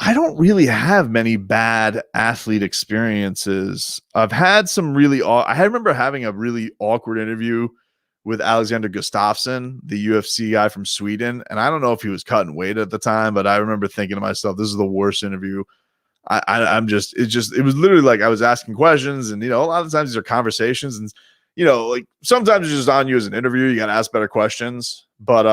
S1: I don't really have many bad athlete experiences. I've had some really I remember having a really awkward interview with Alexander Gustafsson, the UFC guy from Sweden, and I don't know if he was cutting weight at the time, but I remember thinking to myself, this is the worst interview. It was literally like I was asking questions, and a lot of times these are conversations, and like sometimes it's just on you as an interview, you got to ask better questions, but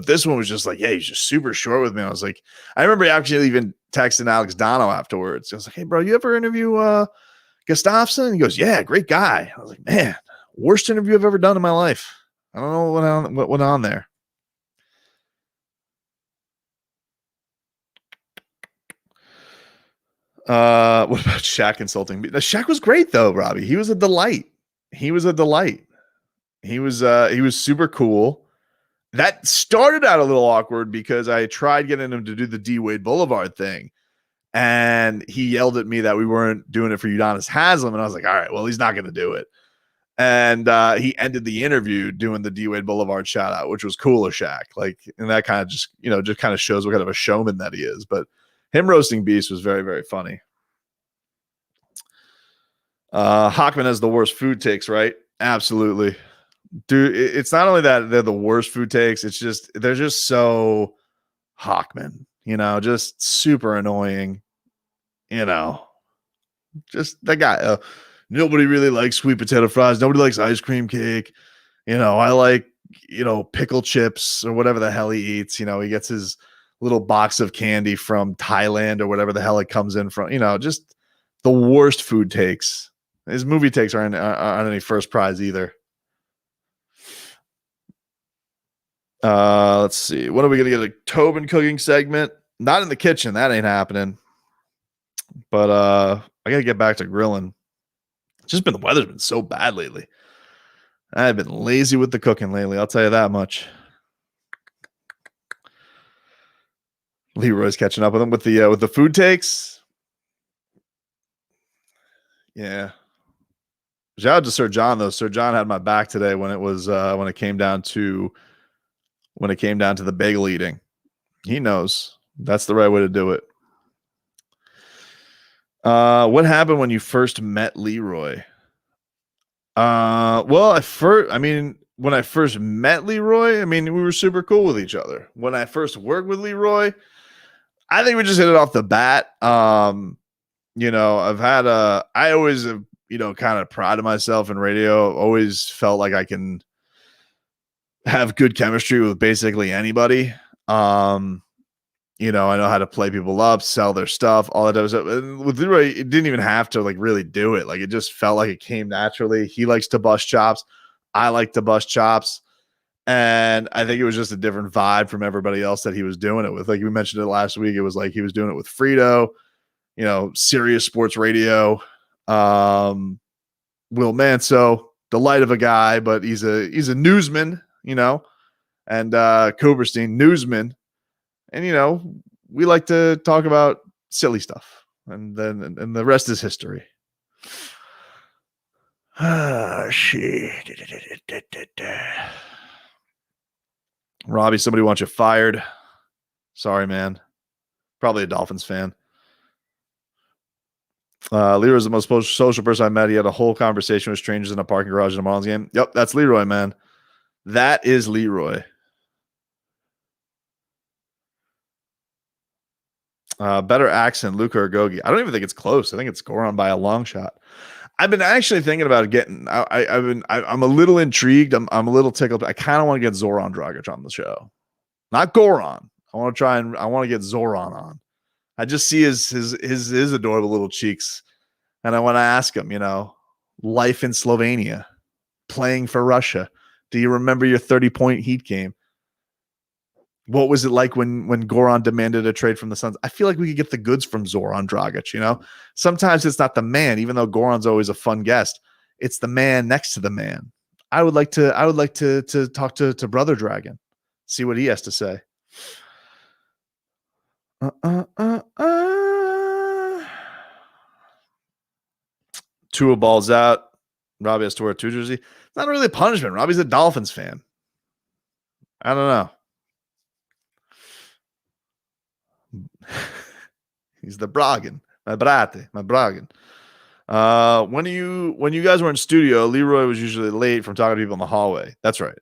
S1: this one was just like, yeah, he's just super short with me. I was like, I remember actually even texting Alex Dono afterwards. I was like, hey, bro, you ever interview Gustafsson? And he goes, yeah, great guy. I was like, man, worst interview I've ever done in my life. I don't know what went on there. What about Shaq insulting me? Shaq was great though, Robbie. He was a delight. He was super cool. That started out a little awkward because I tried getting him to do the D Wade Boulevard thing. And he yelled at me that we weren't doing it for Udonis Haslem. And I was like, all right, well, he's not going to do it. And he ended the interview doing the D Wade Boulevard shout out, which was cool as Shaq. Like, and that kind of just kind of shows what kind of a showman that he is. But him roasting Beast was very, very funny. Hockman has the worst food takes, right? Absolutely. Dude, it's not only that they're the worst food takes, it's just they're just so Hockman, just super annoying. Just that guy. Nobody really likes sweet potato fries. Nobody likes ice cream cake. I like pickle chips or whatever the hell he eats. He gets his little box of candy from Thailand or whatever the hell it comes in from. Just the worst food takes. His movie takes aren't any first prize either. Let's see. When are we going to get a Tobin cooking segment? Not in the kitchen. That ain't happening. But I got to get back to grilling. It's just the weather's been so bad lately. I've been lazy with the cooking lately. I'll tell you that much. Leroy's catching up with him with the food takes. Yeah. Shout out to Sir John though. Sir John had my back today when it came down to the bagel eating. He knows that's the right way to do it. What happened when you first met Leroy? Well, when I first met Leroy, we were super cool with each other. When I first worked with Leroy, I think we just hit it off the bat. I always have, kind of prided myself in radio. Always felt like I can have good chemistry with basically anybody. I know how to play people up, sell their stuff, all that stuff. And with Leroy, it didn't even have to really do it. Like it just felt like it came naturally. He likes to bust chops. I like to bust chops. And I think it was just a different vibe from everybody else that he was doing it with. Like we mentioned it last week. It was like he was doing it with Frito, Sirius Sports Radio. Will Manso, delight of a guy, but he's a newsman, and Cooperstein, newsman. And, we like to talk about silly stuff, and the rest is history. Robbie, somebody wants you fired. Sorry, man. Probably a Dolphins fan. Leroy's the most social person I met. He had a whole conversation with strangers in a parking garage in a Marlins game. Yep, that's Leroy, man. That is Leroy. Better accent, Luka or Gogi. I don't even think it's close. I think it's Goran by a long shot. I've been actually thinking about getting. I'm a little intrigued. I'm a little tickled. I kind of want to get Zoran Dragic on the show, not Goran. I want to get Zoran on. I just see his adorable little cheeks, and I want to ask him. Life in Slovenia, playing for Russia. Do you remember your 30-point Heat game? What was it like when Goran demanded a trade from the Suns? I feel like we could get the goods from Zoran Dragic, Sometimes it's not the man, even though Goran's always a fun guest. It's the man next to the man. I would like to talk to Brother Dragon, see what he has to say. Tua balls out. Robbie has to wear a 2 jersey. It's not really a punishment. Robbie's a Dolphins fan. I don't know. He's the Bragan. My Bragan. When you guys were in studio, Leroy was usually late from talking to people in the hallway. That's right.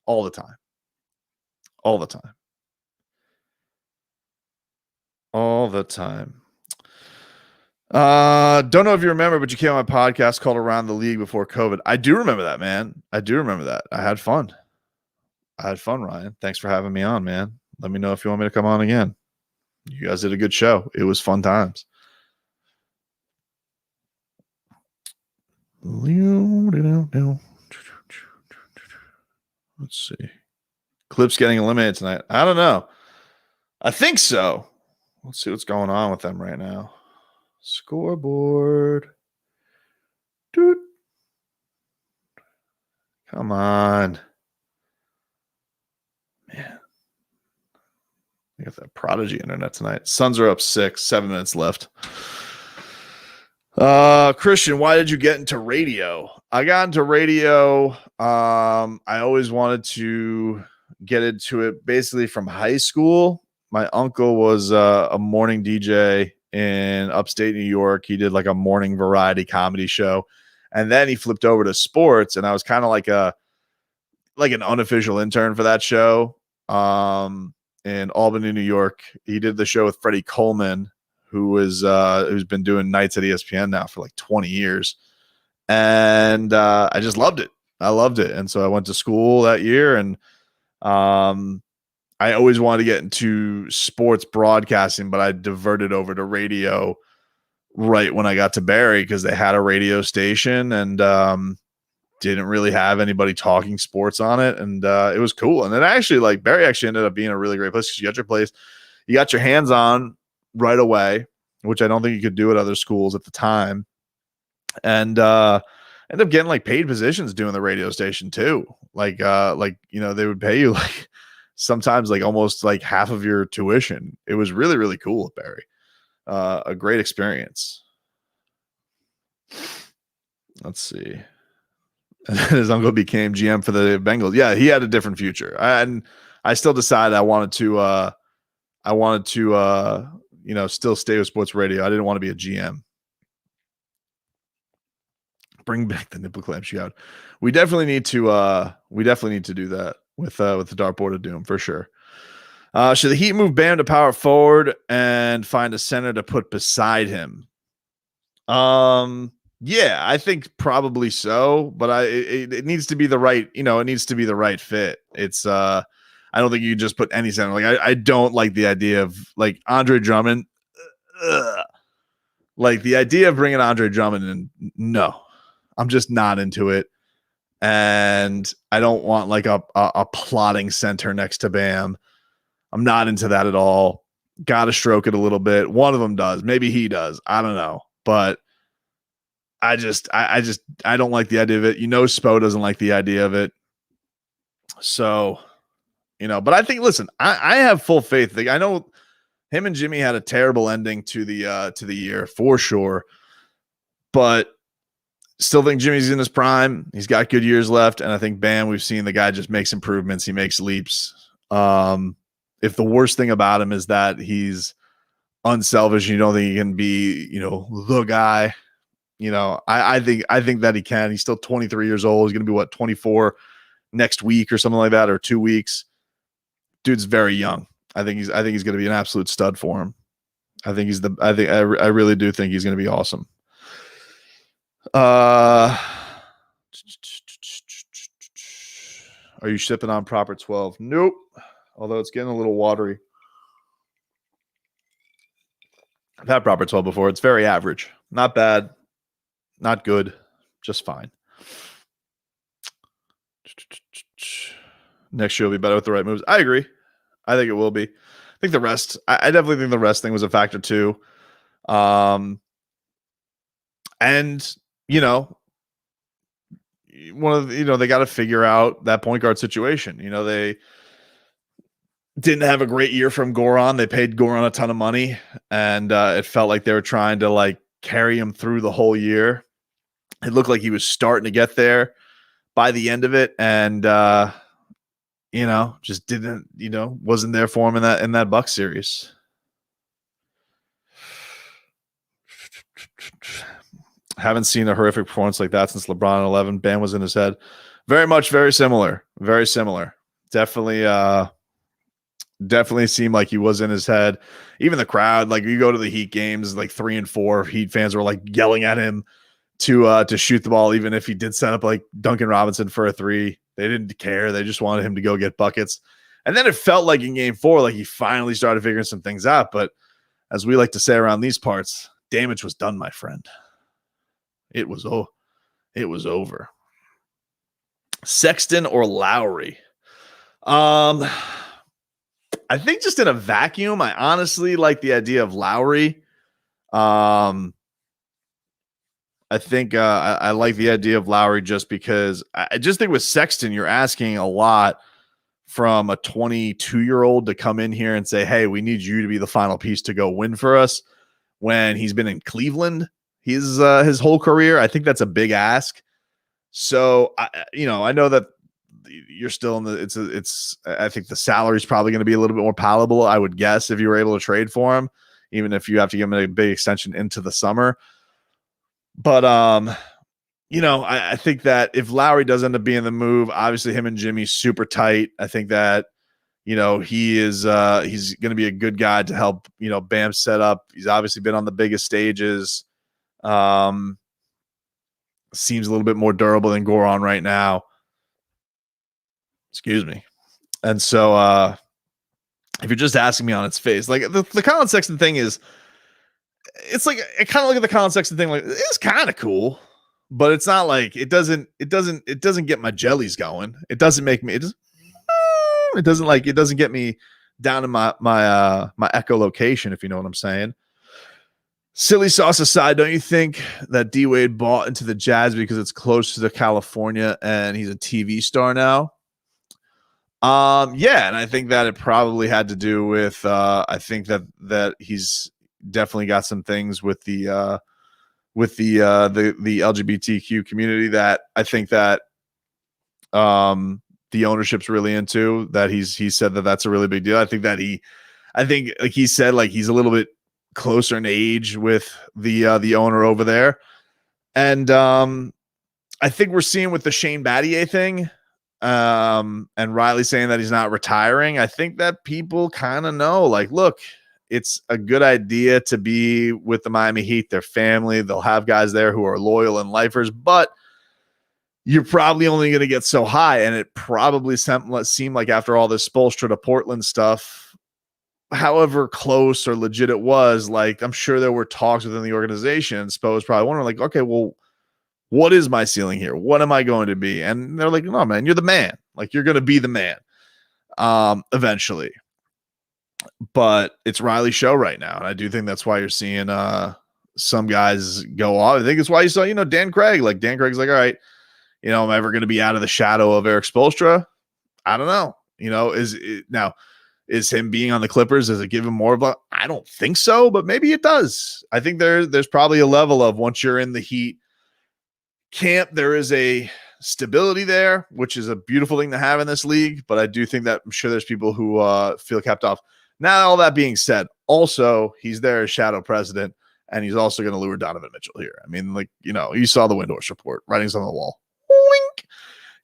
S1: All the time. All the time. All the time. Don't know if you remember, but you came on my podcast called Around the League before COVID. I do remember that, man. I do remember that. I had fun, Ryan. Thanks for having me on, man. Let me know if you want me to come on again. You guys did a good show. It was fun times. Let's see. Clips getting eliminated tonight. I don't know. I think so. Let's see what's going on with them right now. Scoreboard. Dude. Come on. Man. I got that prodigy internet tonight. Suns are up 6, 7 minutes left. Christian, why did you get into radio? I got into radio. I always wanted to get into it basically from high school. My uncle was a morning DJ in upstate New York. He did like a morning variety comedy show. And then he flipped over to sports, and I was kind of like an unofficial intern for that show. In Albany, New York. He did the show with Freddie Coleman, who's been doing nights at ESPN now for like 20 years. And I just loved it. I loved it. And so I went to school that year, and I always wanted to get into sports broadcasting, but I diverted over to radio right when I got to Barry because they had a radio station and didn't really have anybody talking sports on it. And it was cool. And then actually, Barry actually ended up being a really great place because you got your place, you got your hands on right away, which I don't think you could do at other schools at the time. And end up getting like paid positions doing the radio station too. They would pay you like sometimes like almost like half of your tuition. It was really, really cool at Barry. A great experience. Let's see. And his uncle became GM for the Bengals. Yeah, he had a different future. I still decided I wanted to still stay with sports radio. I didn't want to be a GM. Bring back the nipple clamp shout. We definitely need to do that with the dartboard of doom for sure. Should the Heat move Bam to power forward and find a center to put beside him? Yeah, I think probably so, but it needs to be the right, it needs to be the right fit. It's I don't think you can just put any center. Like I don't like the idea of like Andre Drummond. Like the idea of bringing Andre Drummond in, no. I'm just not into it. And I don't want like a plotting center next to Bam. I'm not into that at all. Got to stroke it a little bit. One of them does. Maybe he does. I don't know. But I don't like the idea of it. Spo doesn't like the idea of it. So, but I think, listen, I have full faith. Like, I know him and Jimmy had a terrible ending to the year for sure. But still think Jimmy's in his prime. He's got good years left. And I think Bam, we've seen the guy just makes improvements. He makes leaps. If the worst thing about him is that he's unselfish, you don't think he can be, the guy, I think that he can. He's still 23 years old. He's going to be 24 next week or something like that, or 2 weeks. Dude's very young. I think he's going to be an absolute stud for him. I really do think he's going to be awesome. Are you shipping on proper 12? Nope. Although it's getting a little watery. I've had proper 12 before. It's very average. Not bad. Not good. Just fine. Next year will be better with the right moves. I agree. I think it will be. I think the rest, I definitely think the rest thing was a factor too. And they got to figure out that point guard situation. They didn't have a great year from Goran. They paid Goran a ton of money, and it felt like they were trying to like carry him through the whole year. It looked like he was starting to get there by the end of it, and just didn't, wasn't there for him in that Bucks series. Haven't seen a horrific performance like that since LeBron 11. Bam was in his head. Very similar. Very similar. Definitely seemed like he was in his head. Even the crowd, like you go to the Heat games, like 3 and 4, Heat fans were like yelling at him to shoot the ball, even if he did set up like Duncan Robinson for a 3. They didn't care. They just wanted him to go get buckets. And then it felt like in game 4, like he finally started figuring some things out. But as we like to say around these parts, damage was done, my friend. It was over. Sexton or Lowry? I think just in a vacuum, I honestly like the idea of Lowry. I think I like the idea of Lowry just because I just think with Sexton, you're asking a lot from a 22-year-old to come in here and say, hey, we need you to be the final piece to go win for us when he's been in Cleveland his whole career. I think that's a big ask. So, I know that you're still in the, I think the salary is probably going to be a little bit more palatable, I would guess, if you were able to trade for him, even if you have to give him a big extension into the summer. But, I think that if Lowry does end up being the move, obviously him and Jimmy's super tight. I think that, he is, he's going to be a good guy to help, Bam set up. He's obviously been on the biggest stages. Seems a little bit more durable than Goran right now. Excuse me. And so, if you're just asking me on its face, like the Colin Sexton thing is, it's like, I kind of look at the Colin Sexton thing like it's kind of cool, but it's not like it doesn't get my jellies going. It doesn't make me, it doesn't get me down in my echolocation, if you know what I'm saying. Silly sauce aside, don't you think that D Wade bought into the Jazz because it's close to California and he's a TV star now? Yeah, and I think that it probably had to do with I think that he's definitely got some things with the LGBTQ community that I think that the ownership's really into, that he said that that's a really big deal. I think like he said, like he's a little bit closer in age with the owner over there. And I think we're seeing with the Shane Battier thing, and Riley saying that he's not retiring, I think that people kind of know, like, look, it's a good idea to be with the Miami Heat, their family. They'll have guys there who are loyal and lifers, but you're probably only going to get so high. And it probably seemed like after all this Spoelstra to Portland stuff, however close or legit it was, like I'm sure there were talks within the organization. Spo was probably wondering, like, okay, well, what is my ceiling here? What am I going to be? And they're like, no, man, you're the man. Like, you're going to be the man eventually. But it's Riley's show right now. And I do think that's why you're seeing some guys go off. I think it's why you saw, Dan Craig. Like, Dan Craig's like, all right, am I ever going to be out of the shadow of Eric Spoelstra? I don't know. Is him being on the Clippers, does it give him more of a, I don't think so, but maybe it does. I think there's probably a level of, once you're in the Heat camp, there is a stability there, which is a beautiful thing to have in this league. But I do think that I'm sure there's people who feel kept off. Now, all that being said, also he's there as shadow president, and he's also going to lure Donovan Mitchell here. I mean, like, you saw the Windhorst report, writings on the wall. Wink.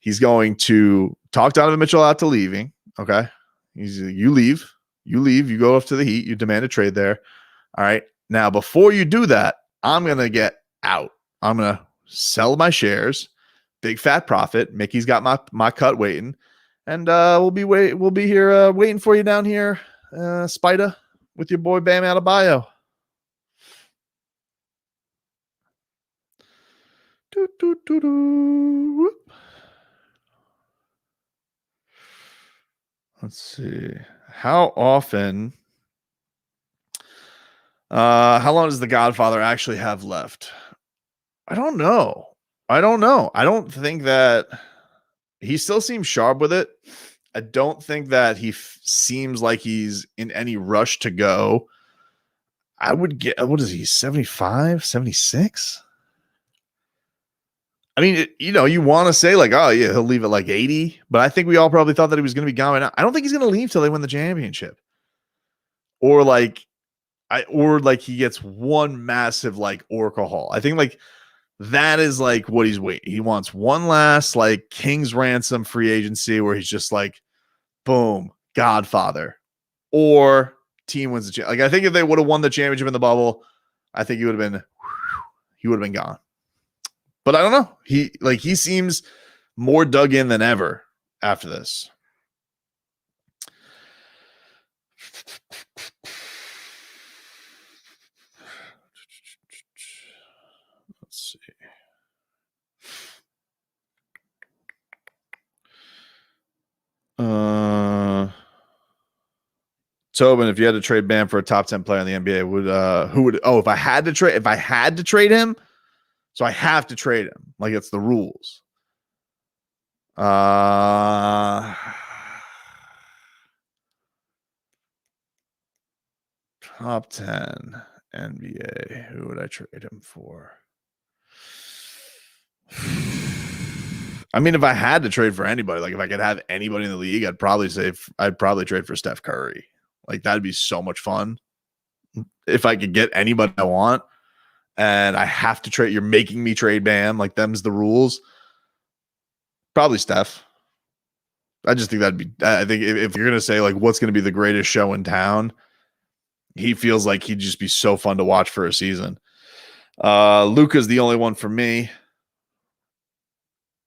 S1: He's going to talk Donovan Mitchell out to leaving. Okay. You leave, you go off to the Heat, you demand a trade there. All right. Now, before you do that, I'm going to get out. I'm going to sell my shares, big fat profit. Mickey's got my cut waiting, and we'll be here waiting for you down here, Spider, with your boy Bam Adebayo. Let's see. How often? How long does The Godfather actually have left? I don't know. I don't think that he still seems sharp with it. I don't think that he seems like he's in any rush to go. I would get, what is he, 75, 76? I mean, you want to say like, oh yeah, he'll leave at like 80, but I think we all probably thought that he was going to be gone right now. I don't think he's going to leave till they win the championship, or like, or like he gets one massive like Oracle haul. I think like that is like what he's waiting. He wants one last like King's ransom free agency where he's just like, boom, Godfather, or team wins the championship. Like I think if they would have won the championship in the bubble, I think he would have been gone. But I don't know. He seems more dug in than ever after this. Let's see. Tobin, if you had to trade Bam for a top 10 player in the NBA, who would if I had to trade him, so I have to trade him. Like it's the rules. Top 10 NBA. Who would I trade him for? I mean, if I had to trade for anybody, like if I could have anybody in the league, I'd probably trade for Steph Curry. Like that'd be so much fun. If I could get anybody I want and I have to trade, you're making me trade Bam, like them's the rules. Probably Steph. I just think I think if you're going to say like what's going to be the greatest show in town, he feels like he'd just be so fun to watch for a season. Luka's the only one for me.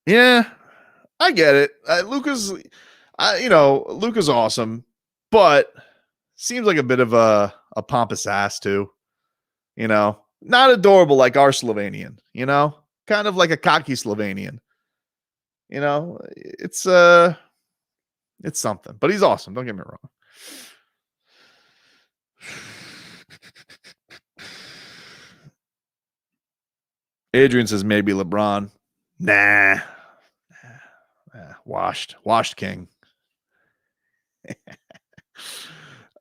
S1: Yeah, I get it. Luka's awesome, but seems like a bit of a pompous ass too. Not adorable like our Slovenian, kind of like a cocky Slovenian. It's something, but he's awesome. Don't get me wrong. Adrian says maybe LeBron. Nah. Washed king.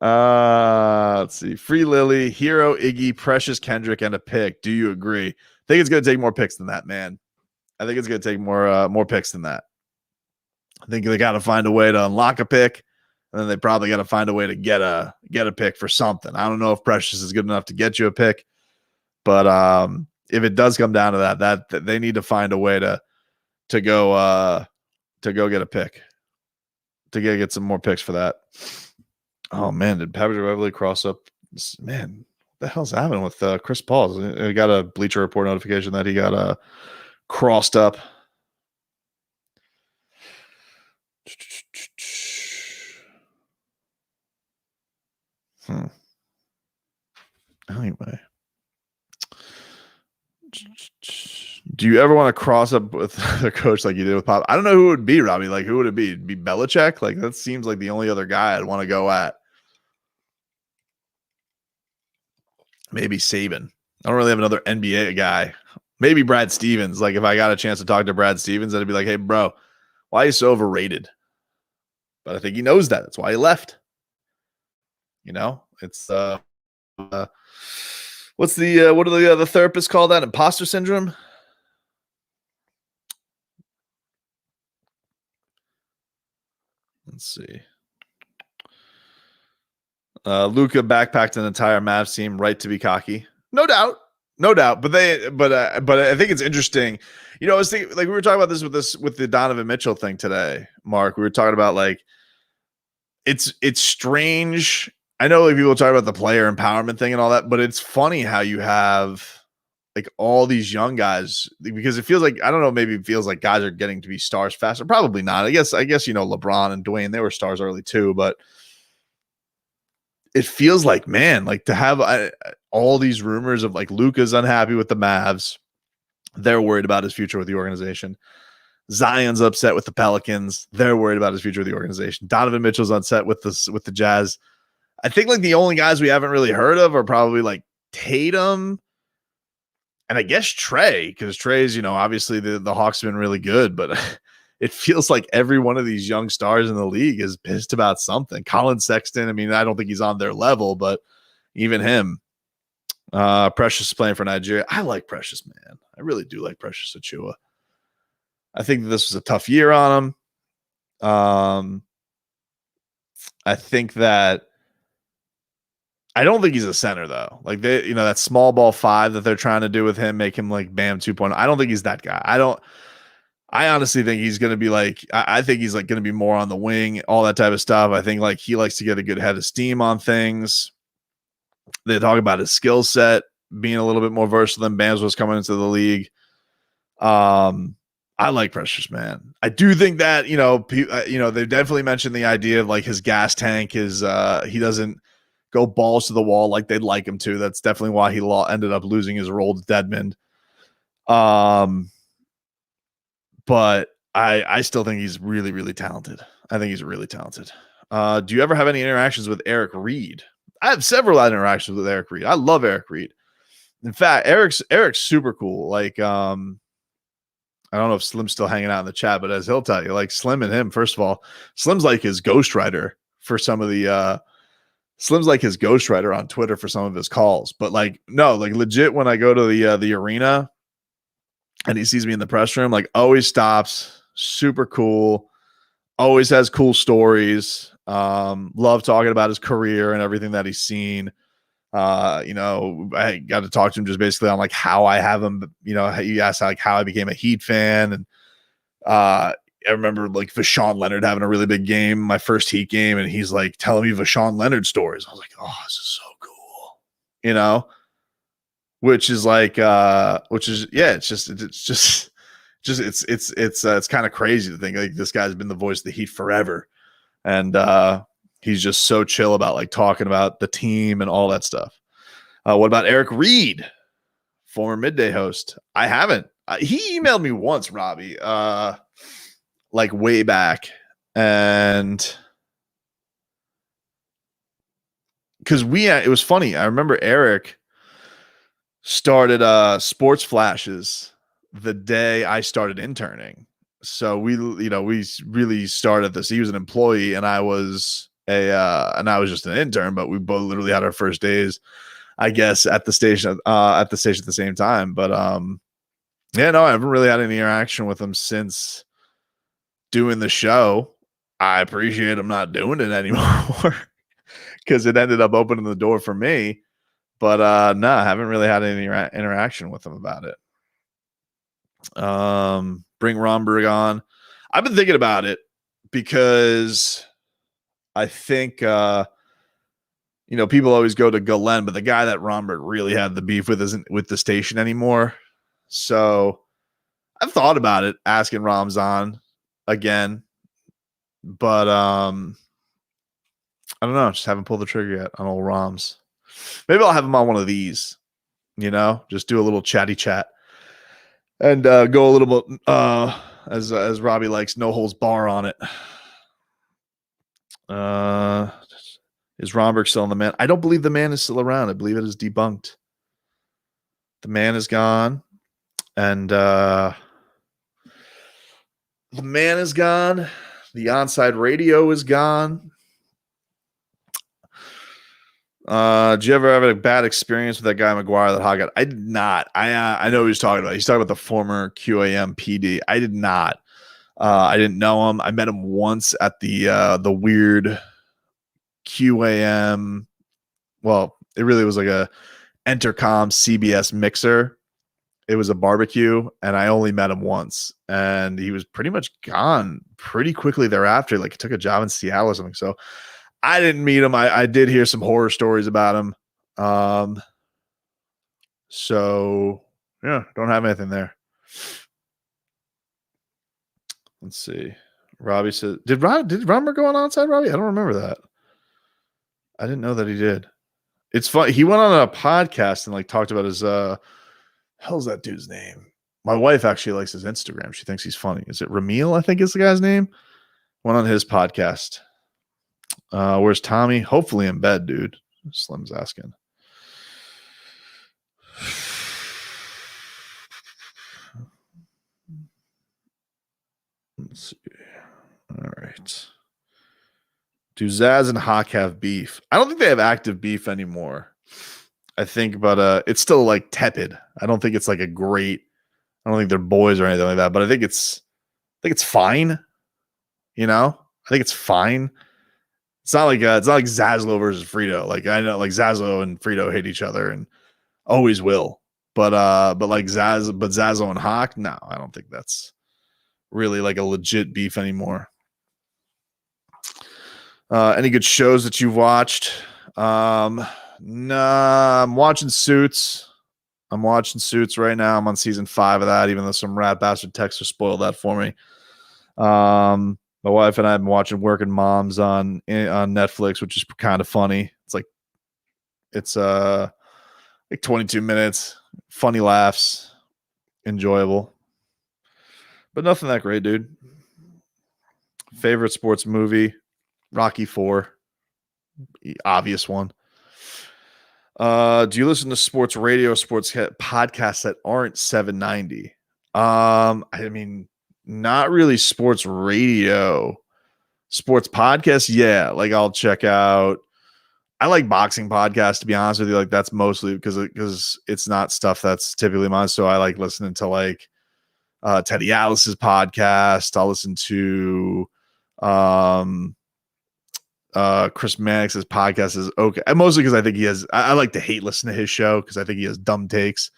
S1: Let's see. Free Lily, Hero, Iggy, Precious, Kendrick, and a pick. Do you agree? I think it's going to take more picks than that, man. I think it's going to take more picks than that. I think they got to find a way to unlock a pick, and then they probably got to find a way to get a pick for something. I don't know if Precious is good enough to get you a pick, but if it does come down to that they need to find a way to go get a pick, to get some more picks for that. Oh man, did Patrick Beverly cross up? Man, what the hell's happening with Chris Paul? I got a Bleacher Report notification that he got crossed up. Anyway, do you ever want to cross up with a coach like you did with Pop? I don't know who it would be, Robbie. Like, who would it be? It'd be Belichick? Like, that seems like the only other guy I'd want to go at. Maybe Saban. I don't really have another NBA guy. Maybe Brad Stevens. Like, if I got a chance to talk to Brad Stevens, I'd be like, hey, bro, why are you so overrated? But I think he knows that. That's why he left. It's what's the what do the therapists call that? Imposter syndrome? Let's see. Luka backpacked an entire Mavs team, right to be cocky. No doubt. But I think it's interesting. I was thinking, like, we were talking about this with the Donovan Mitchell thing today, Mark. We were talking about like it's strange. I know like people talk about the player empowerment thing and all that, but it's funny how you have like all these young guys, because it feels like, I don't know, maybe it feels like guys are getting to be stars faster. Probably not. I guess LeBron and Dwayne, they were stars early too, but it feels like, man, like to have all these rumors of like Luka's unhappy with the Mavs. They're worried about his future with the organization. Zion's upset with the Pelicans. They're worried about his future with the organization. Donovan Mitchell's upset with the Jazz. I think like the only guys we haven't really heard of are probably like Tatum and I guess Trey, because Trey's, obviously the Hawks have been really good, but it feels like every one of these young stars in the league is pissed about something. Colin Sexton, I mean, I don't think he's on their level, but even him. Precious playing for Nigeria. I like Precious, man. I really do like Precious Achiuwa. I think that this was a tough year on him. I think that I don't think he's a center though. Like that small ball 5 that they're trying to do with him, make him like Bam 2.0. I don't think he's that guy. I honestly think he's going to be like, I think he's like going to be more on the wing, all that type of stuff. I think like he likes to get a good head of steam on things. They talk about his skill set being a little bit more versatile than Bam's was coming into the league. I like Precious, man. I do think that, they definitely mentioned the idea of like his gas tank is, he doesn't go balls to the wall like they'd like him to. That's definitely why he ended up losing his role to Dedmon. But I still think he's really, really talented. I think he's really talented. Do you ever have any interactions with Eric Reed? I have several interactions with Eric Reed. I love Eric Reed. In fact, Eric's super cool. Like, I don't know if Slim's still hanging out in the chat, but as he'll tell you, like Slim and him, first of all, Slim's like his ghostwriter for some of the, Slim's like his ghostwriter on Twitter for some of his calls. But like, no, like legit, when I go to the arena and he sees me in the press room, like always stops, super cool, always has cool stories. Love talking about his career and everything that he's seen. I got to talk to him just basically on like how I have him, he asked like how I became a Heat fan. And I remember like Vashawn Leonard having a really big game, my first Heat game. And he's like telling me Vashawn Leonard stories. I was like, oh, this is so cool, which is like, it's kind of crazy to think like this guy's been the voice of the Heat forever. And, he's just so chill about like talking about the team and all that stuff. What about Eric Reed, former Midday host? I haven't. He emailed me once, Robbie, like way back. And because it was funny. I remember Eric started Sports Flashes the day I started interning. So we really started this. He was an employee and I was just an intern, but we both literally had our first days, I guess, at the station at the same time. But I haven't really had any interaction with him since doing the show. I appreciate him not doing it anymore because it ended up opening the door for me. But no, I haven't really had any interaction with him about it. Bring Romberg on. I've been thinking about it because I think, people always go to Galen, but the guy that Romberg really had the beef with isn't with the station anymore. So I've thought about it, asking Roms on again, but I don't know. Just haven't pulled the trigger yet on old Roms. Maybe I'll have him on one of these, just do a little chatty chat and go a little bit, as Robbie likes, no holds bar on it. Is Romberg still on the man? I don't believe the man is still around. I believe it is debunked. The man is gone. And the man is gone. The onside radio is gone. Did you ever have a bad experience with that guy McGuire that Hog got? I did not. I know what he's talking about. He's talking about the former QAM PD. I did not. I didn't know him. I met him once at the weird QAM. Well, it really was like a Entercom CBS mixer. It was a barbecue, and I only met him once, and he was pretty much gone pretty quickly thereafter. Like he took a job in Seattle or something. So I didn't meet him. I did hear some horror stories about him. So yeah, don't have anything there. Let's see. Robbie said, did Romberg go on onside, Robbie? I don't remember that. I didn't know that he did. It's fun. He went on a podcast and like talked about his hell's that dude's name? My wife actually likes his Instagram. She thinks he's funny. Is it Ramil? I think is the guy's name. Went on his podcast. Where's Tommy? Hopefully in bed, dude. Slim's asking. Let's see. All right. Do Zazz and Hawk have beef? I don't think they have active beef anymore. I think, but it's still like tepid. I don't think it's like a great. I don't think they're boys or anything like that. But I think it's fine. I think it's fine. It's not like Zaslow versus Frito. Like I know like Zaslow and Frito hate each other and always will. But Zazzo and Hawk, no, I don't think that's really like a legit beef anymore. Any good shows that you've watched? Nah, I'm watching Suits. I'm watching Suits right now. I'm on season 5 of that, even though some rat bastard texter spoiled that for me. My wife and I have been watching Working Moms on Netflix, which is kind of funny. It's like 22 minutes, funny laughs, enjoyable, but nothing that great, dude. Favorite sports movie, Rocky IV, obvious one. Do you listen to sports radio, sports podcasts that aren't 790? I mean, not really sports radio. Sports podcasts, yeah. Like I'll check out. I like boxing podcasts, to be honest with you. Like that's mostly because it's not stuff that's typically mine. So I like listening to like Teddy Atlas's podcast. I'll listen to Chris Mannix's podcast is okay. And mostly because I think he has. I like to hate listen to his show because I think he has dumb takes.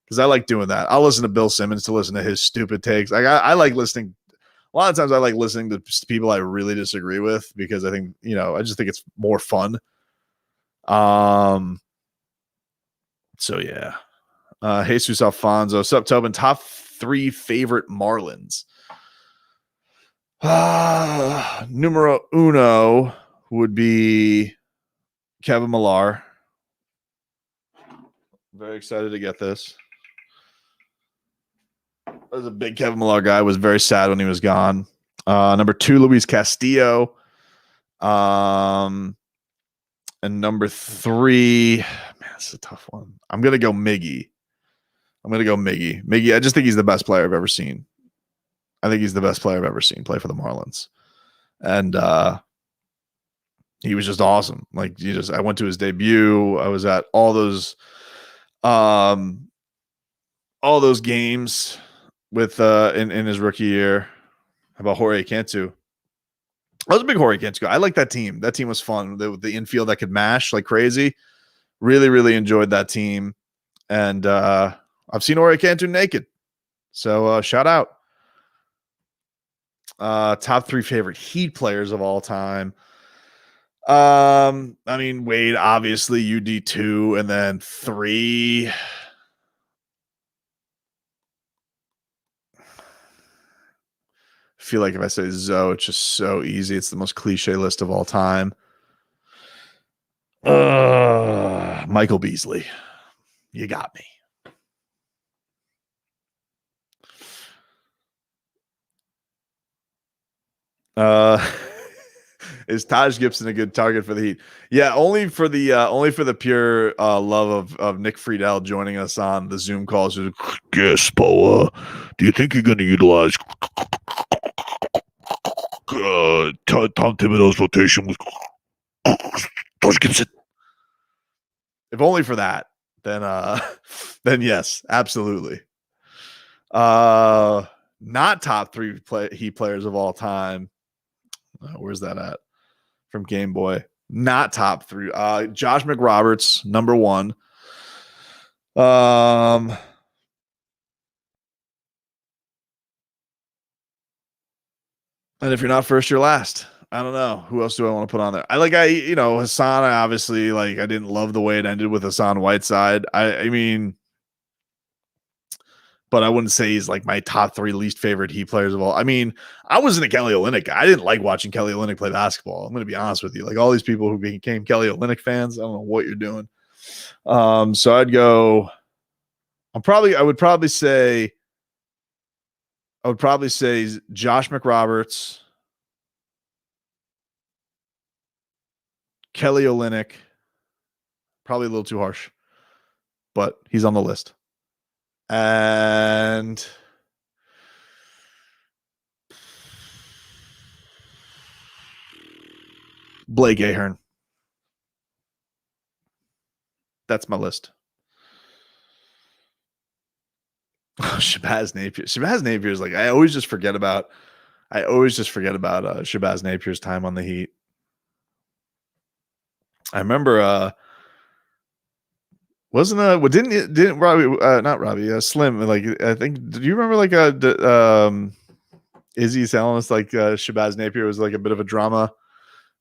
S1: Because I like doing that. I'll listen to Bill Simmons to listen to his stupid takes. Like I like listening. A lot of times I like listening to people I really disagree with because I think, I just think it's more fun. So yeah. Jesus Alfonso, sup Tobin, top 3 favorite Marlins. Numero uno would be Kevin Millar. Very excited to get this. I was a big Kevin Millar guy. Was very sad when he was gone. Number 2, Luis Castillo. And number 3, man, that's a tough one. I'm gonna go Miggy. Miggy, I just think he's the best player I've ever seen. I think he's the best player I've ever seen play for the Marlins. And he was just awesome. Like I went to his debut. I was at all those games with in his rookie year. How about Jorge Cantu? I was a big Jorge Cantu guy. I like that team. That team was fun. The infield that could mash like crazy. Really, really enjoyed that team. And I've seen Jorge Cantu naked. So shout out. Top 3 favorite Heat players of all time. I mean, Wade, obviously, UD2, and then 3. I feel like if I say Zoe, it's just so easy. It's the most cliche list of all time. Michael Beasley. You got me. Is Taj Gibson a good target for the Heat? Yeah, only for the pure love of Nick Friedel joining us on the Zoom calls. Yes, Paul. Do you think you're going to utilize Tom Thibodeau's rotation with Taj Gibson? If only for that, then yes, absolutely. Not top 3 Heat players of all time. Where's that at? From Game Boy. Not top 3. Josh McRoberts, number 1. And if you're not first, you're last. I don't know. Who else do I want to put on there? Hassan, I obviously I didn't love the way it ended with Hassan Whiteside. I mean, but I wouldn't say he's like my top 3 least favorite Heat players of all. I mean, I wasn't a Kelly Olynyk guy. I didn't like watching Kelly Olynyk play basketball. I'm going to be honest with you. Like all these people who became Kelly Olynyk fans, I don't know what you're doing. So I'd go. I would probably say Josh McRoberts, Kelly Olynyk. Probably a little too harsh, but he's on the list. And Blake Ahern. That's my list. Shabazz Napier. Shabazz Napier is like I always just forget about Shabazz Napier's time on the Heat. I remember didn't Robbie not Robbie Slim, like I think, do you remember like Izzy telling us like Shabazz Napier was like a bit of a drama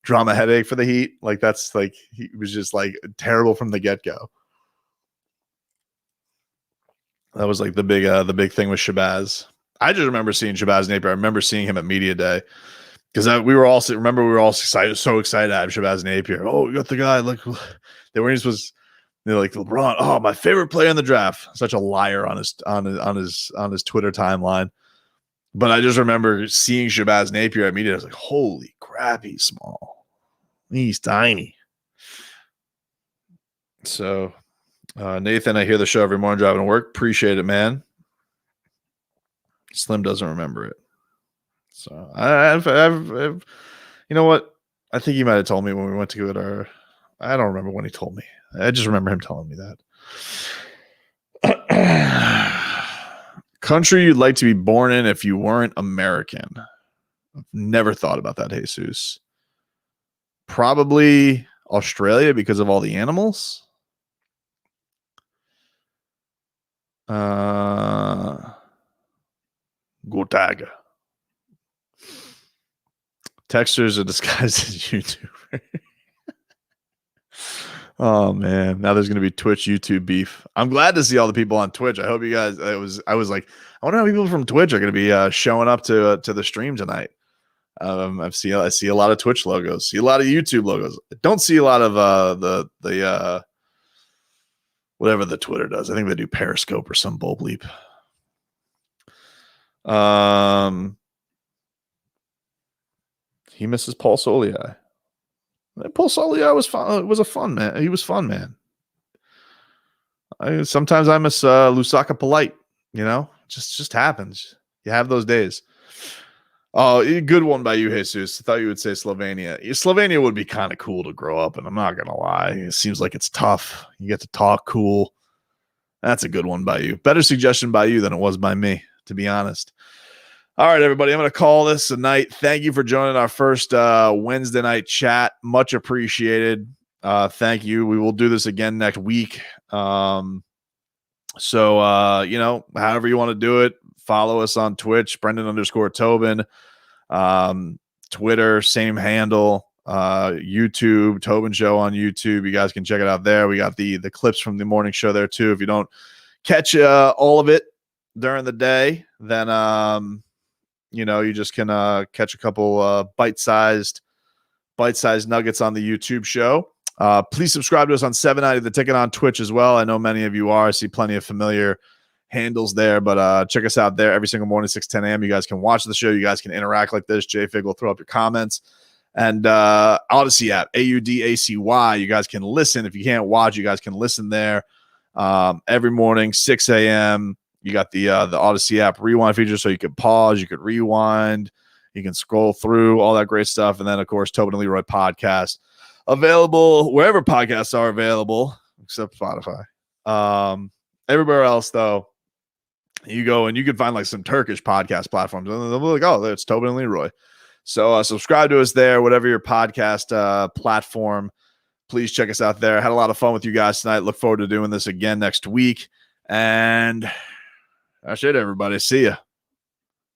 S1: headache for the Heat? Like that's like he was just like terrible from the get-go. That was like the big thing with Shabazz. I just remember seeing Shabazz Napier. I remember seeing him at Media Day because we were all excited, so excited to have Shabazz Napier. Oh, we got the guy. Like they were just they're like LeBron. Oh, my favorite player in the draft. Such a liar on his Twitter timeline. But I just remember seeing Shabazz Napier at Media. I was like, holy crap, he's small. He's tiny. So, Nathan, I hear the show every morning driving to work. Appreciate it, man. Slim doesn't remember it. So, I've you know what? I think he might have told me when we went to get our. I don't remember when he told me. I just remember him telling me that. Country you'd like to be born in if you weren't American. I've never thought about that, Jesus. Probably Australia because of all the animals. Go Tiger. Texters are disguised as YouTuber. Oh man, now there's going to be Twitch YouTube beef. I'm glad to see all the people on Twitch. I hope you guys. I was like, I wonder how many people from Twitch are going to be showing up to the stream tonight. I see a lot of Twitch logos. See a lot of YouTube logos. I don't see a lot of the whatever the Twitter does. I think they do Periscope or some bull bleep. He misses Paul Soliai. Paul Soliai was fun. Was a fun man. He was fun, man. Sometimes I miss Lusaka Polite. You know, just happens. You have those days. Oh, good one by you, Jesus. I thought you would say Slovenia. Slovenia would be kind of cool to grow up in. I'm not gonna lie. It seems like it's tough. You get to talk cool. That's a good one by you. Better suggestion by you than it was by me, to be honest. All right, everybody, I'm going to call this a night. Thank you for joining our first Wednesday night chat. Much appreciated. Thank you. We will do this again next week. So, however you want to do it, follow us on Twitch, Brendan_Tobin. Twitter, same handle. YouTube, Tobin Show on YouTube. You guys can check it out there. We got the clips from the morning show there, too. If you don't catch all of it during the day, then you just can catch a couple bite-sized nuggets on the YouTube show. Please subscribe to us on 790 The Ticket on Twitch as well. I know many of you are. I see plenty of familiar handles there, but check us out there every single morning, 6-10 a.m. You guys can watch the show. You guys can interact like this. JFig will throw up your comments. And Odyssey app, AUDACY. You guys can listen. If you can't watch, you guys can listen there every morning, 6 a.m. You got the Odyssey app rewind feature, so you can pause, you could rewind, you can scroll through, all that great stuff. And then, of course, Tobin and Leroy podcast, available wherever podcasts are available, except Spotify. Everywhere else, though, you go and you can find like some Turkish podcast platforms. And they'll be like, oh, it's Tobin and Leroy. So subscribe to us there, whatever your podcast platform. Please check us out there. Had a lot of fun with you guys tonight. Look forward to doing this again next week. And that's it, everybody. See ya.